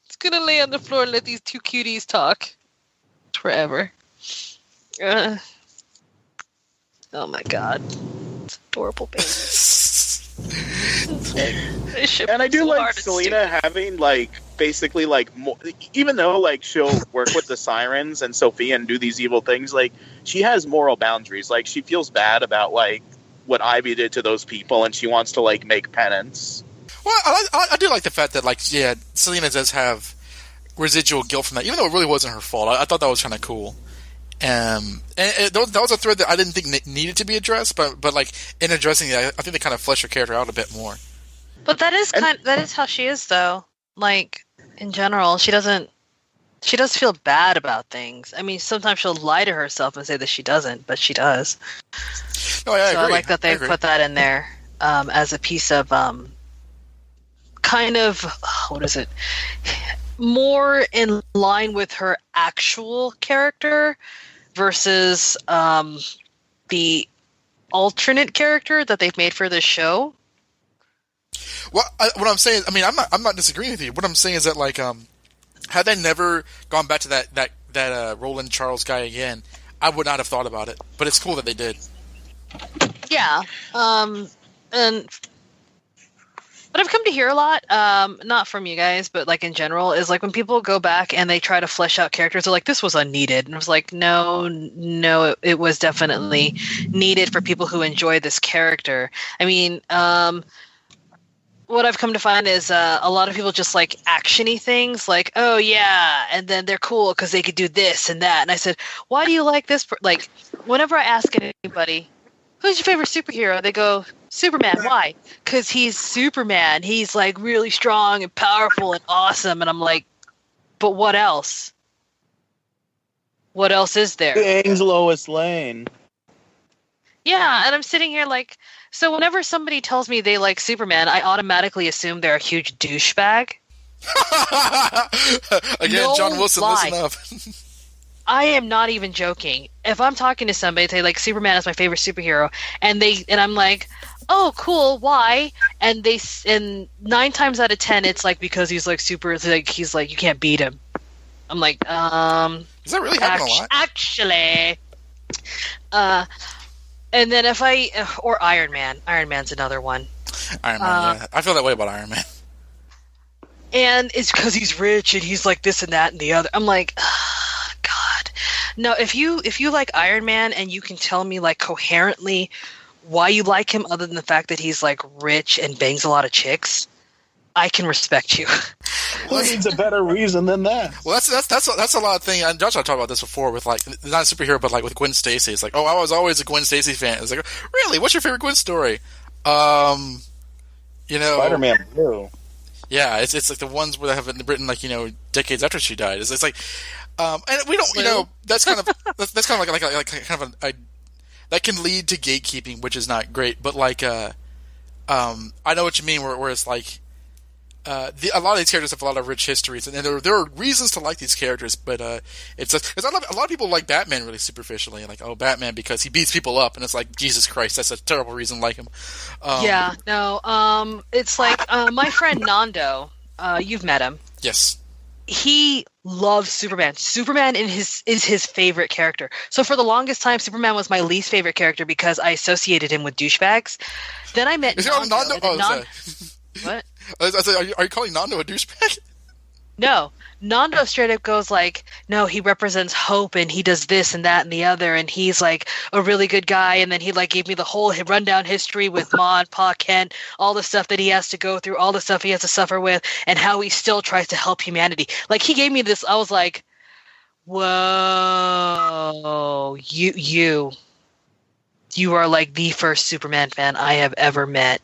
C: It's gonna lay on the floor and let these two cuties talk forever. Oh my God, it's adorable, baby.
H: And I do like Selena having like basically like more, even though like she'll work with the Sirens and Sofia and do these evil things, like she has moral boundaries. Like she feels bad about like what Ivy did to those people, and she wants to like make penance.
I: Well, I do like the fact that like, yeah, Selena does have residual guilt from that, even though it really wasn't her fault. I thought that was kind of cool. And that was a thread that I didn't think needed to be addressed, but like in addressing it, I think they kind of fleshed her character out a bit more.
C: But that is how she is, though. Like in general, she does feel bad about things. I mean, sometimes she'll lie to herself and say that she doesn't, but she does.
I: No, I agree.
C: I like that they put that in there as a piece of kind of what is it? More in line with her actual character versus the alternate character that they've made for this show.
I: Well, what I'm saying, I mean, I'm not disagreeing with you. What I'm saying is that, like, had they never gone back to that Roland Charles guy again, I would not have thought about it. But it's cool that they did.
C: Yeah, but I've come to hear a lot, not from you guys, but like in general, is like when people go back and they try to flesh out characters, they're like, this was unneeded. And I was like, no, it was definitely needed for people who enjoy this character. I mean, what I've come to find is a lot of people just like action-y things, like, oh yeah, and then they're cool because they could do this and that. And I said, why do you like this? Like, whenever I ask anybody, who's your favorite superhero? They go, Superman. Why? Because he's Superman. He's like really strong and powerful and awesome. And I'm like, but what else? What else is there?
H: Things Lois Lane.
C: Yeah, and I'm sitting here like, so whenever somebody tells me they like Superman, I automatically assume they're a huge douchebag.
I: Again,
C: no
I: John Wilson,
C: lie.
I: listen up.
C: I am not even joking. If I'm talking to somebody, they like Superman is my favorite superhero, and I'm like, oh, cool, why? And 9 times out of 10, it's like because he's like super, like he's like you can't beat him. I'm like,
I: Does that really happen a lot?
C: Actually, and then or Iron Man. Iron Man's another one.
I: Iron Man, yeah. I feel that way about Iron Man.
C: And it's because he's rich and he's like this and that and the other. I'm like, God. No, if you like Iron Man and you can tell me like coherently why you like him other than the fact that he's like rich and bangs a lot of chicks, I can respect you.
H: Who needs a better reason than that?
I: Well, that's a lot of things. And Josh and I talked about this before with like not a superhero, but like with Gwen Stacy. It's like, oh, I was always a Gwen Stacy fan. It's like, really? What's your favorite Gwen story?
H: Spider-Man Blue.
I: Yeah, it's like the ones where they have it written like decades after she died. It's like, and we don't that's kind of like kind of a that can lead to gatekeeping, which is not great. But like, I know what you mean. Where it's like, a lot of these characters have a lot of rich histories, and there are reasons to like these characters. But it's a lot of people like Batman really superficially, like, oh, Batman because he beats people up, and it's like, Jesus Christ, that's a terrible reason to like him.
C: It's like my friend Nando. You've met him.
I: Yes.
C: He loves Superman. Superman is his favorite character. So for the longest time, Superman was my least favorite character because I associated him with douchebags. Then I met Nando. What?
I: I said, are you calling Nando a douchebag?
C: No. Nando straight up goes like, no, he represents hope and he does this and that and the other and he's like a really good guy. And then he like gave me the whole rundown history with Ma and Pa Kent, all the stuff that he has to go through, all the stuff he has to suffer with, and how he still tries to help humanity. Like he gave me this, I was like, whoa, you are like the first Superman fan I have ever met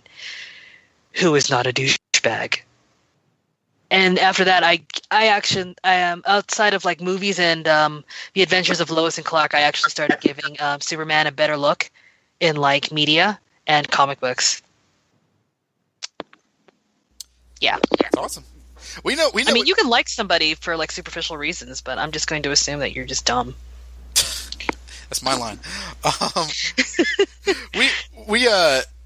C: who is not a douchebag. And after that, I am outside of like movies and the Adventures of Lois and Clark. I actually started giving Superman a better look in like media and comic books. Yeah,
I: that's awesome. We know.
C: I mean, you can like somebody for like superficial reasons, but I'm just going to assume that you're just dumb.
I: That's my line.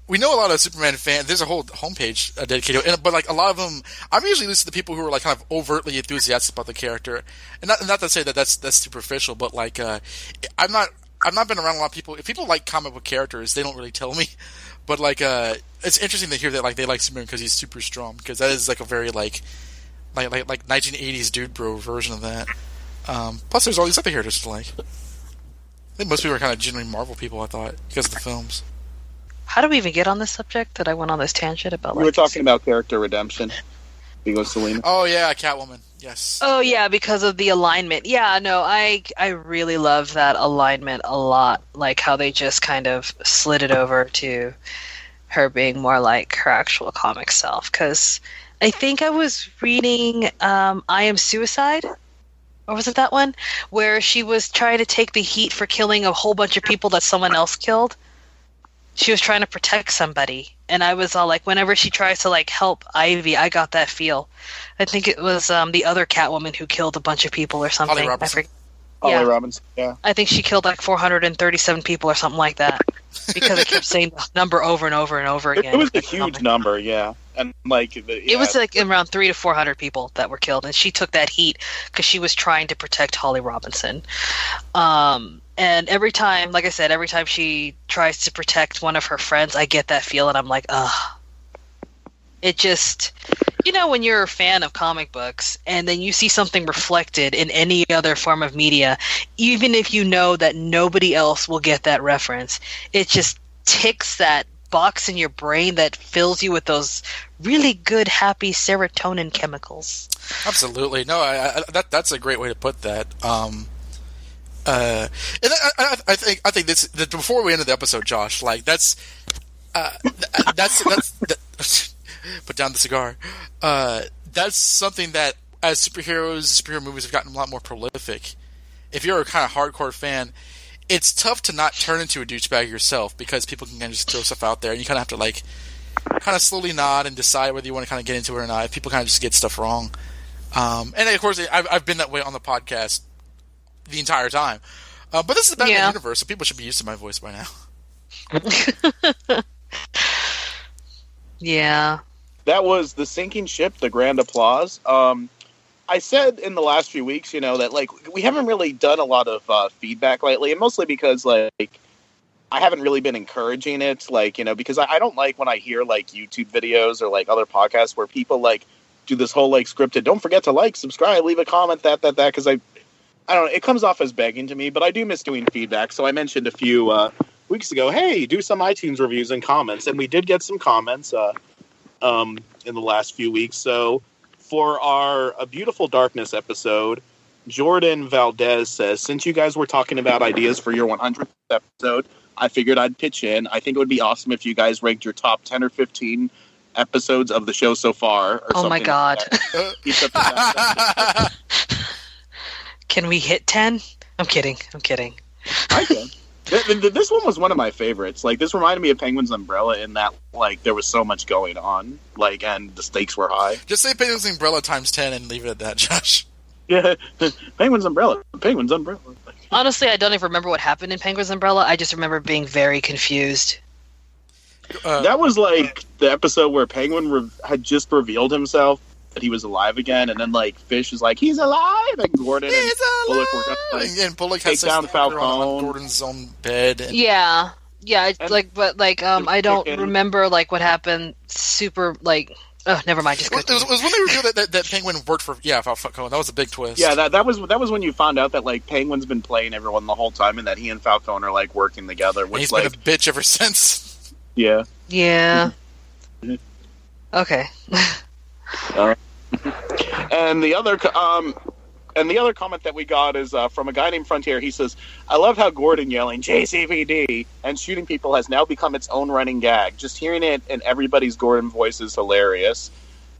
I: We know a lot of Superman fans. There's a whole homepage dedicated to it, but like a lot of them, I'm usually listening to people who are like kind of overtly enthusiastic about the character, and not to say that that's superficial, but like I've not been around a lot of people. If people like comic book characters, they don't really tell me, but like it's interesting to hear that like they like Superman because he's super strong, because that is like a very like 1980s dude bro version of that. Plus, there's all these other characters to like. I think most people are kind of genuinely Marvel people. I thought because of the films.
C: How do we even get on this subject that I went on this tangent about?
H: We were talking about character redemption. Because Selena.
I: Oh yeah, Catwoman. Yes.
C: Oh yeah, because of the alignment. Yeah, no, I really love that alignment a lot. Like how they just kind of slid it over to her being more like her actual comic self. Because I think I was reading I Am Suicide, or was it that one where she was trying to take the heat for killing a whole bunch of people that someone else killed. She was trying to protect somebody, and I was all like, whenever she tries to like help Ivy, I got that feel. I think it was the other Catwoman who killed a bunch of people or something.
I: Holly Robinson.
H: Holly Robinson, yeah.
C: I think she killed like 437 people or something like that because I kept saying the number over and over and over again.
H: It was a huge number, yeah. And like
C: it was like around 300 to 400 people that were killed, and she took that heat because she was trying to protect Holly Robinson. And every time, like I said, every time she tries to protect one of her friends, I get that feel, and I'm like, ugh. It just, when you're a fan of comic books, and then you see something reflected in any other form of media, even if you know that nobody else will get that reference, it just ticks that box in your brain that fills you with those really good, happy serotonin chemicals.
I: Absolutely. No, that's a great way to put that. And I think this before we end the episode, Josh. Like that's put down the cigar. That's something that as superhero movies have gotten a lot more prolific. If you're a kind of hardcore fan, it's tough to not turn into a douchebag yourself because people can kind of just throw stuff out there, and you kind of have to like kind of slowly nod and decide whether you want to kind of get into it or not. If people kind of just get stuff wrong, and of course I've been that way on the podcast the entire time. But this is the Batman universe, so people should be used to my voice by now.
C: Yeah.
H: That was The Sinking Ship, The Grand Applause. I said in the last few weeks, that like we haven't really done a lot of feedback lately, and mostly because like I haven't really been encouraging it, like, because I don't like when I hear like YouTube videos or like other podcasts where people like do this whole like scripted, don't forget to like, subscribe, leave a comment, that, because I don't know, it comes off as begging to me, but I do miss doing feedback. So I mentioned a few weeks ago, hey, do some iTunes reviews and comments. And we did get some comments in the last few weeks. So for our A Beautiful Darkness episode, Jordan Valdez says, since you guys were talking about ideas for your 100th episode, I figured I'd pitch in. I think it would be awesome if you guys ranked your top 10 or 15 episodes of the show so far. Or
C: oh my God.
H: Like
C: Can we hit 10? I'm kidding.
H: I can. This one was one of my favorites. Like, this reminded me of Penguin's Umbrella in that, like, there was so much going on, like, and the stakes were high.
I: Just say Penguin's Umbrella times 10 and leave it at that, Josh.
H: Yeah, Penguin's Umbrella.
C: Honestly, I don't even remember what happened in Penguin's Umbrella. I just remember being very confused.
H: That was, like, the episode where Penguin had just revealed himself that he was alive again, and then like Fish is like, he's alive, and Gordon and Bullock were gonna
I: and Bullock
H: take down Falcone
I: on Gordon's own bed. And...
C: Yeah, I don't remember like what happened. Super like, oh, never mind. Just
I: it was when they revealed that Penguin worked for Falcone. That was a big twist.
H: Yeah, that was when you found out that like Penguin's been playing everyone the whole time, and that he and Falcone are like working together. Which
I: and he's
H: like
I: been a bitch ever since.
H: Yeah.
C: Yeah. Okay.
H: And the other comment that we got is from a guy named Frontier. He says, I love how Gordon yelling JCVD and shooting people has now become its own running gag. Just hearing it in everybody's Gordon voice is hilarious.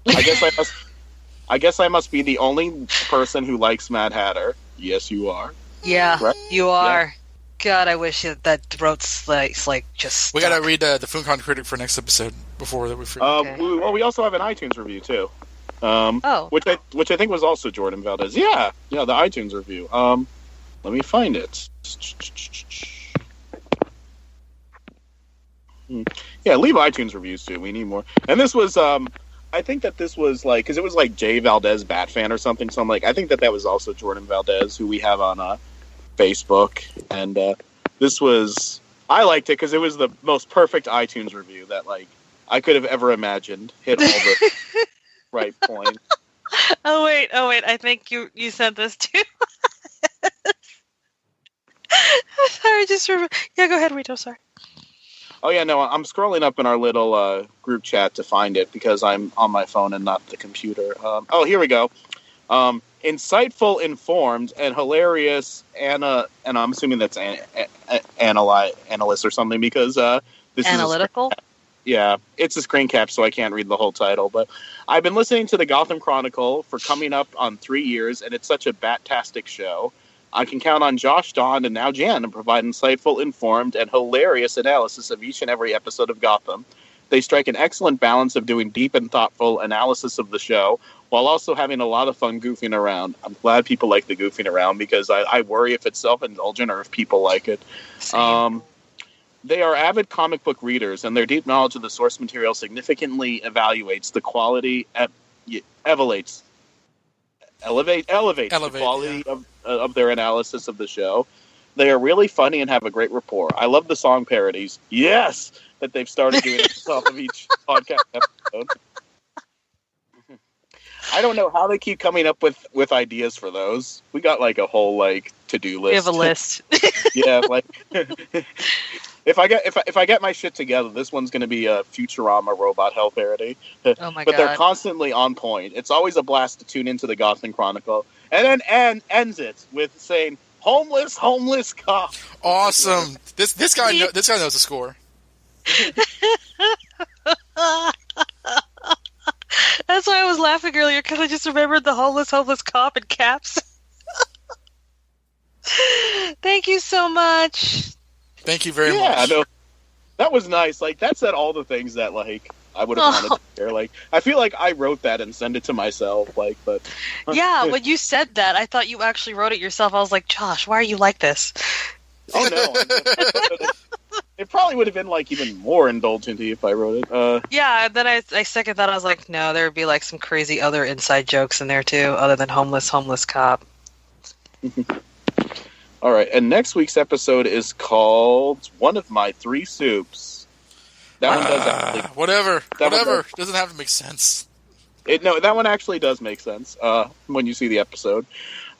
H: I guess I must be the only person who likes Mad Hatter. Yes, you are.
C: Yeah,
H: right?
C: You are.
H: Yeah.
C: God, I wish that throat's like just.
I: We gotta read the Falcone critic for next episode before that we forget.
C: Okay.
H: We also have an iTunes review too.
C: Oh.
H: Which I think was also Jordan Valdez. Yeah, the iTunes review. Let me find it. Yeah, leave iTunes reviews too. We need more. And this was, I think that this was like, because it was like Jay Valdez Batfan or something. So I'm like, I think that was also Jordan Valdez, who we have on Facebook. And this was, I liked it because it was the most perfect iTunes review that like I could have ever imagined. Hit all the right point.
C: Oh wait! I think you sent this too. Sorry, just remember. Yeah, go ahead, Rito. Sorry.
H: Oh yeah, no, I'm scrolling up in our little group chat to find it because I'm on my phone and not the computer. Oh, here we go. Insightful, informed, and hilarious. And I'm assuming that's analyst or something because this
C: Analytical?
H: Yeah, it's a screen cap, so I can't read the whole title. But I've been listening to the Gotham Chronicle for coming up on 3 years, and it's such a bat-tastic show. I can count on Josh, Don, and now Jan to provide insightful, informed, and hilarious analysis of each and every episode of Gotham. They strike an excellent balance of doing deep and thoughtful analysis of the show, while also having a lot of fun goofing around. I'm glad people like the goofing around, because I worry if it's self-indulgent or if people like it.
C: Same.
H: They are avid comic book readers, and their deep knowledge of the source material significantly elevates the quality of their analysis of the show. They are really funny and have a great rapport. I love the song parodies. Yes! That they've started doing at the top of each podcast episode. I don't know how they keep coming up with ideas for those. We got like a whole to-do list.
C: We have a list.
H: Yeah, if I get my shit together, this one's going to be a Futurama robot hell parody.
C: Oh my god!
H: But they're constantly on point. It's always a blast to tune into the Gotham Chronicle, and then ends it with saying "homeless cop."
I: Awesome. This guy knows the score.
C: That's why I was laughing earlier, because I just remembered the homeless cop in caps. Thank you so much.
I: Thank you very much.
H: Yeah, no, that was nice. That said all the things that I would have wanted to hear. I feel like I wrote that and sent it to myself. But
C: yeah, when you said that, I thought you actually wrote it yourself. I was like, Josh, why are you like this?
H: Oh no. It probably would have been even more indulgent if I wrote it.
C: Yeah, and then I second that. I was like, no, there would be some crazy other inside jokes in there too, other than homeless cop.
H: All right, and next week's episode is called "One of My Three Soups." That one does actually.
I: Whatever. Doesn't have to make sense.
H: That one actually does make sense when you see the episode.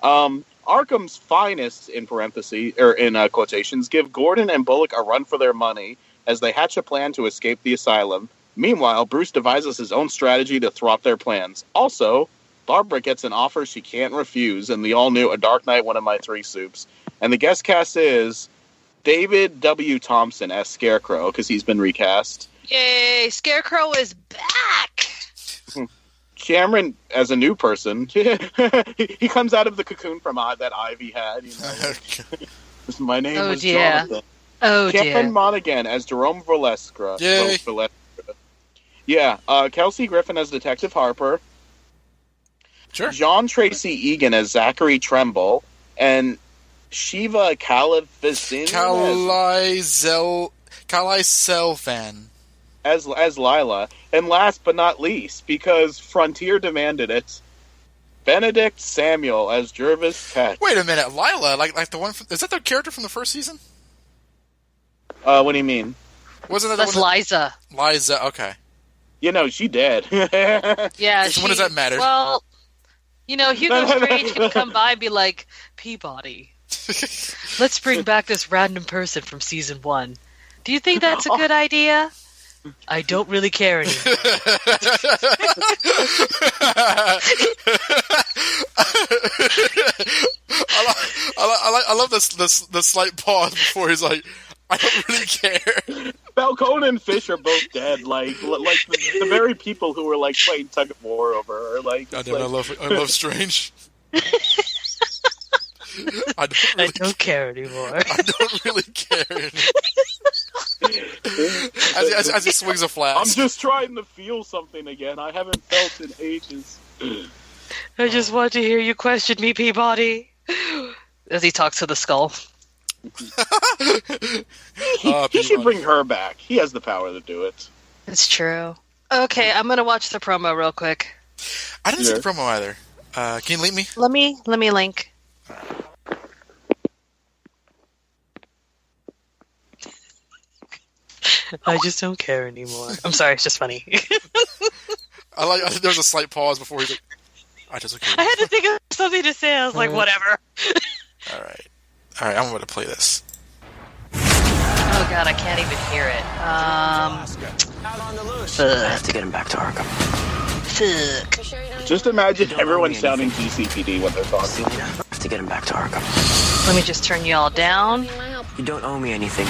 H: Arkham's finest, in parentheses or in quotations, give Gordon and Bullock a run for their money as they hatch a plan to escape the asylum. Meanwhile, Bruce devises his own strategy to thwart their plans. Also, Barbara gets an offer she can't refuse in the all-new A Dark Knight, One of My Three Soups. And the guest cast is David W. Thompson as Scarecrow, because he's been recast.
C: Yay! Scarecrow is back!
H: Cameron as a new person. He comes out of the cocoon from that Ivy had. My name was Jonathan.
C: Oh,
H: Cameron Monaghan as Jerome Valeska.
I: Yay!
H: Yeah, Kelsey Griffin as Detective Harper.
I: Sure.
H: John Tracy Egan as Zachary Tremble. And Shiva Kalavisin
I: Selvan
H: as Lila. And last but not least, because Frontier demanded it, Benedict Samuel as Jervis Tech.
I: Wait a minute, Lila, like the one is that the character from the first season?
H: What do you mean?
I: Wasn't that
C: That's
I: the one
C: Liza?
I: Liza, okay.
H: She dead.
C: Yeah.
I: When does that matter?
C: Well, Hugo Strange can come by and be like, Peabody, let's bring back this random person from season 1. Do you think that's a good idea? I don't really care anymore.
H: I
I: love this the slight pause before he's like, I don't really care.
H: Falcone and Fish are both dead. The very people who were playing tug of war over her.
I: I love Strange. I don't
C: care anymore.
I: I don't really care anymore. As he swings a flask.
H: I'm just trying to feel something again. I haven't felt in ages.
C: I just want to hear you question me, Peabody. As he talks to the skull.
H: He should bring her back. He has the power to do it.
C: It's true. Okay, I'm gonna watch the promo real quick.
I: I didn't see the promo either. Can you link me?
C: Let me link. I just don't care anymore. I'm sorry, it's just funny.
I: I think there was a slight pause before he's like, I just don't care.
C: I had to think of something to say. I was like, whatever.
I: All right, I'm going to play this.
C: Oh god, I can't even hear it.
B: I have to get him back to Arkham.
C: Fuck.
H: Just imagine everyone sounding GCPD when they're talking.
B: Selena, I have to get him back to Arkham.
C: Let me just turn you all down.
B: You don't owe me anything.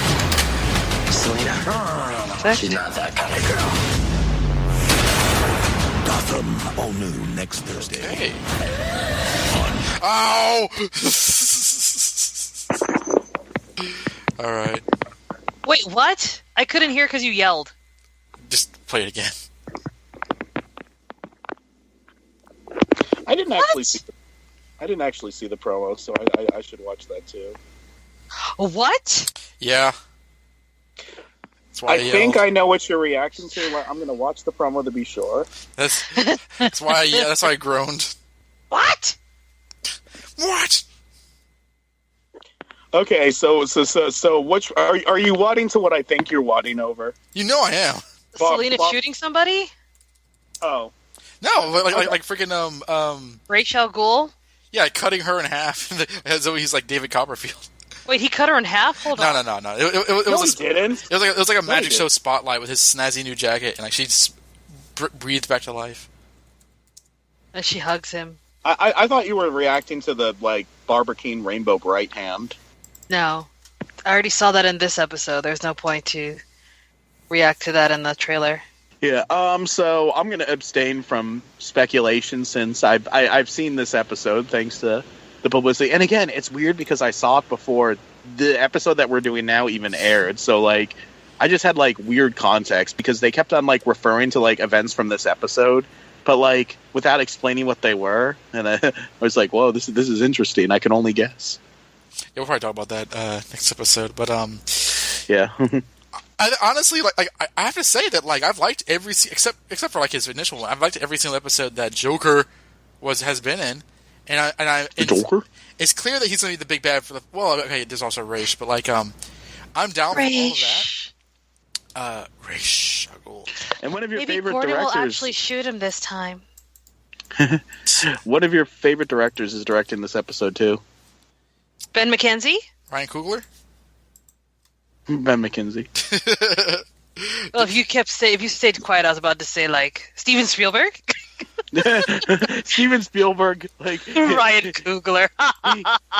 B: Selena? No. She's not that kind of girl.
J: Gotham, all new next Thursday.
I: Hey. Ow! All right.
C: Wait, what? I couldn't hear because you yelled.
I: Just play it again.
H: I didn't actually see the promo, so I should watch that too.
C: What?
I: Yeah. That's why
H: I think I know what your reaction to. I'm going to watch the promo to be sure.
I: That's why. Yeah, that's why I groaned.
C: What?
I: What?
H: Okay, so which are you wadding to what I think you're wadding over?
I: You know I am.
C: Selena shooting somebody?
H: Oh.
I: No, like freaking
C: Ra's al Ghul?
I: Yeah, cutting her in half. As though he's like David Copperfield.
C: Wait, he cut her in half? Hold on.
I: No. It
H: didn't.
I: It was like a magic show spotlight with his snazzy new jacket, and like she just breathed back to life.
C: And she hugs him.
H: I thought you were reacting to the like Barbara Rainbow Bright hand.
C: No, I already saw that in this episode. There's no point to react to that in the trailer.
H: Yeah. So I'm going to abstain from speculation since I've seen this episode thanks to the publicity. And again, it's weird because I saw it before the episode that we're doing now even aired. So like, I just had like weird context because they kept on like referring to like events from this episode, but like without explaining what they were. And I was like, whoa, this is interesting. I can only guess.
I: Yeah, we'll probably talk about that next episode. But
H: yeah.
I: I honestly like. I have to say that like I've liked every except for like his initial one. I've liked every single episode that Joker has been in, and
H: Joker.
I: It's clear that he's going to be the big bad for the. Well, okay, there's also Ra's, but like I'm down for all of that. Ra's.
H: And one of your
C: Maybe
H: favorite
C: Gordon
H: directors
C: will actually shoot him this time.
H: One of your favorite directors is directing this episode too.
C: Ben McKenzie?
I: Ryan Coogler?
H: Ben McKenzie.
C: Well, if you stayed quiet, I was about to say like Steven Spielberg.
H: Steven Spielberg, like
C: Ryan Coogler.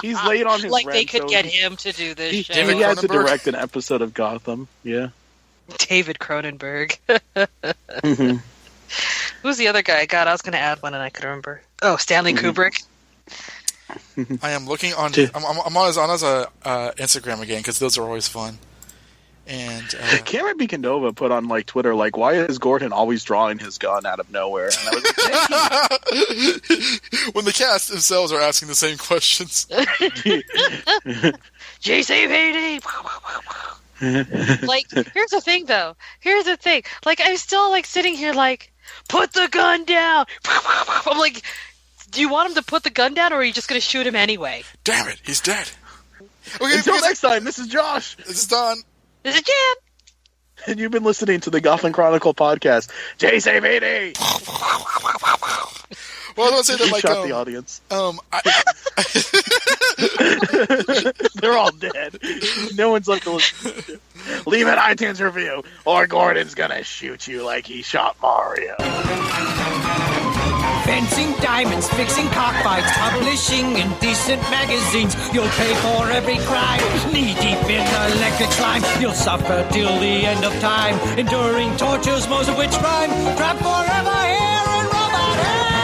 H: he's late on his
C: like
H: rent,
C: they could
H: so
C: get him to do this show.
H: He had to direct an episode of Gotham. Yeah.
C: David Cronenberg.
H: Mm-hmm.
C: Who's the other guy? God, I was going to add one and I couldn't remember. Oh, Stanley Kubrick.
I: I am looking on. I'm on his Instagram again because those are always fun. And
H: Cameron Bicanova put on like Twitter like, why is Gordon always drawing his gun out of nowhere? And I was
I: when the cast themselves are asking the same questions.
C: JCVD. Like, here's the thing though. Like, I'm still like sitting here like, put the gun down. I'm like, do you want him to put the gun down, or are you just going to shoot him anyway?
I: Damn it, he's dead.
H: Okay, until next time, this is Josh.
I: This is Don.
C: This is Jan.
H: And you've been listening to the Gotham Chronicle podcast. JCVD!
I: Well, I don't say that like
H: shot the audience. They're all dead. No one's left to listen to. Leave an iTunes review, or Gordon's gonna shoot you like he shot Mario.
K: Fencing diamonds, fixing cockfights, publishing indecent magazines. You'll pay for every crime, knee-deep in electric slime. You'll suffer till the end of time, enduring tortures, most of which rhyme. Trapped forever here in robot hell.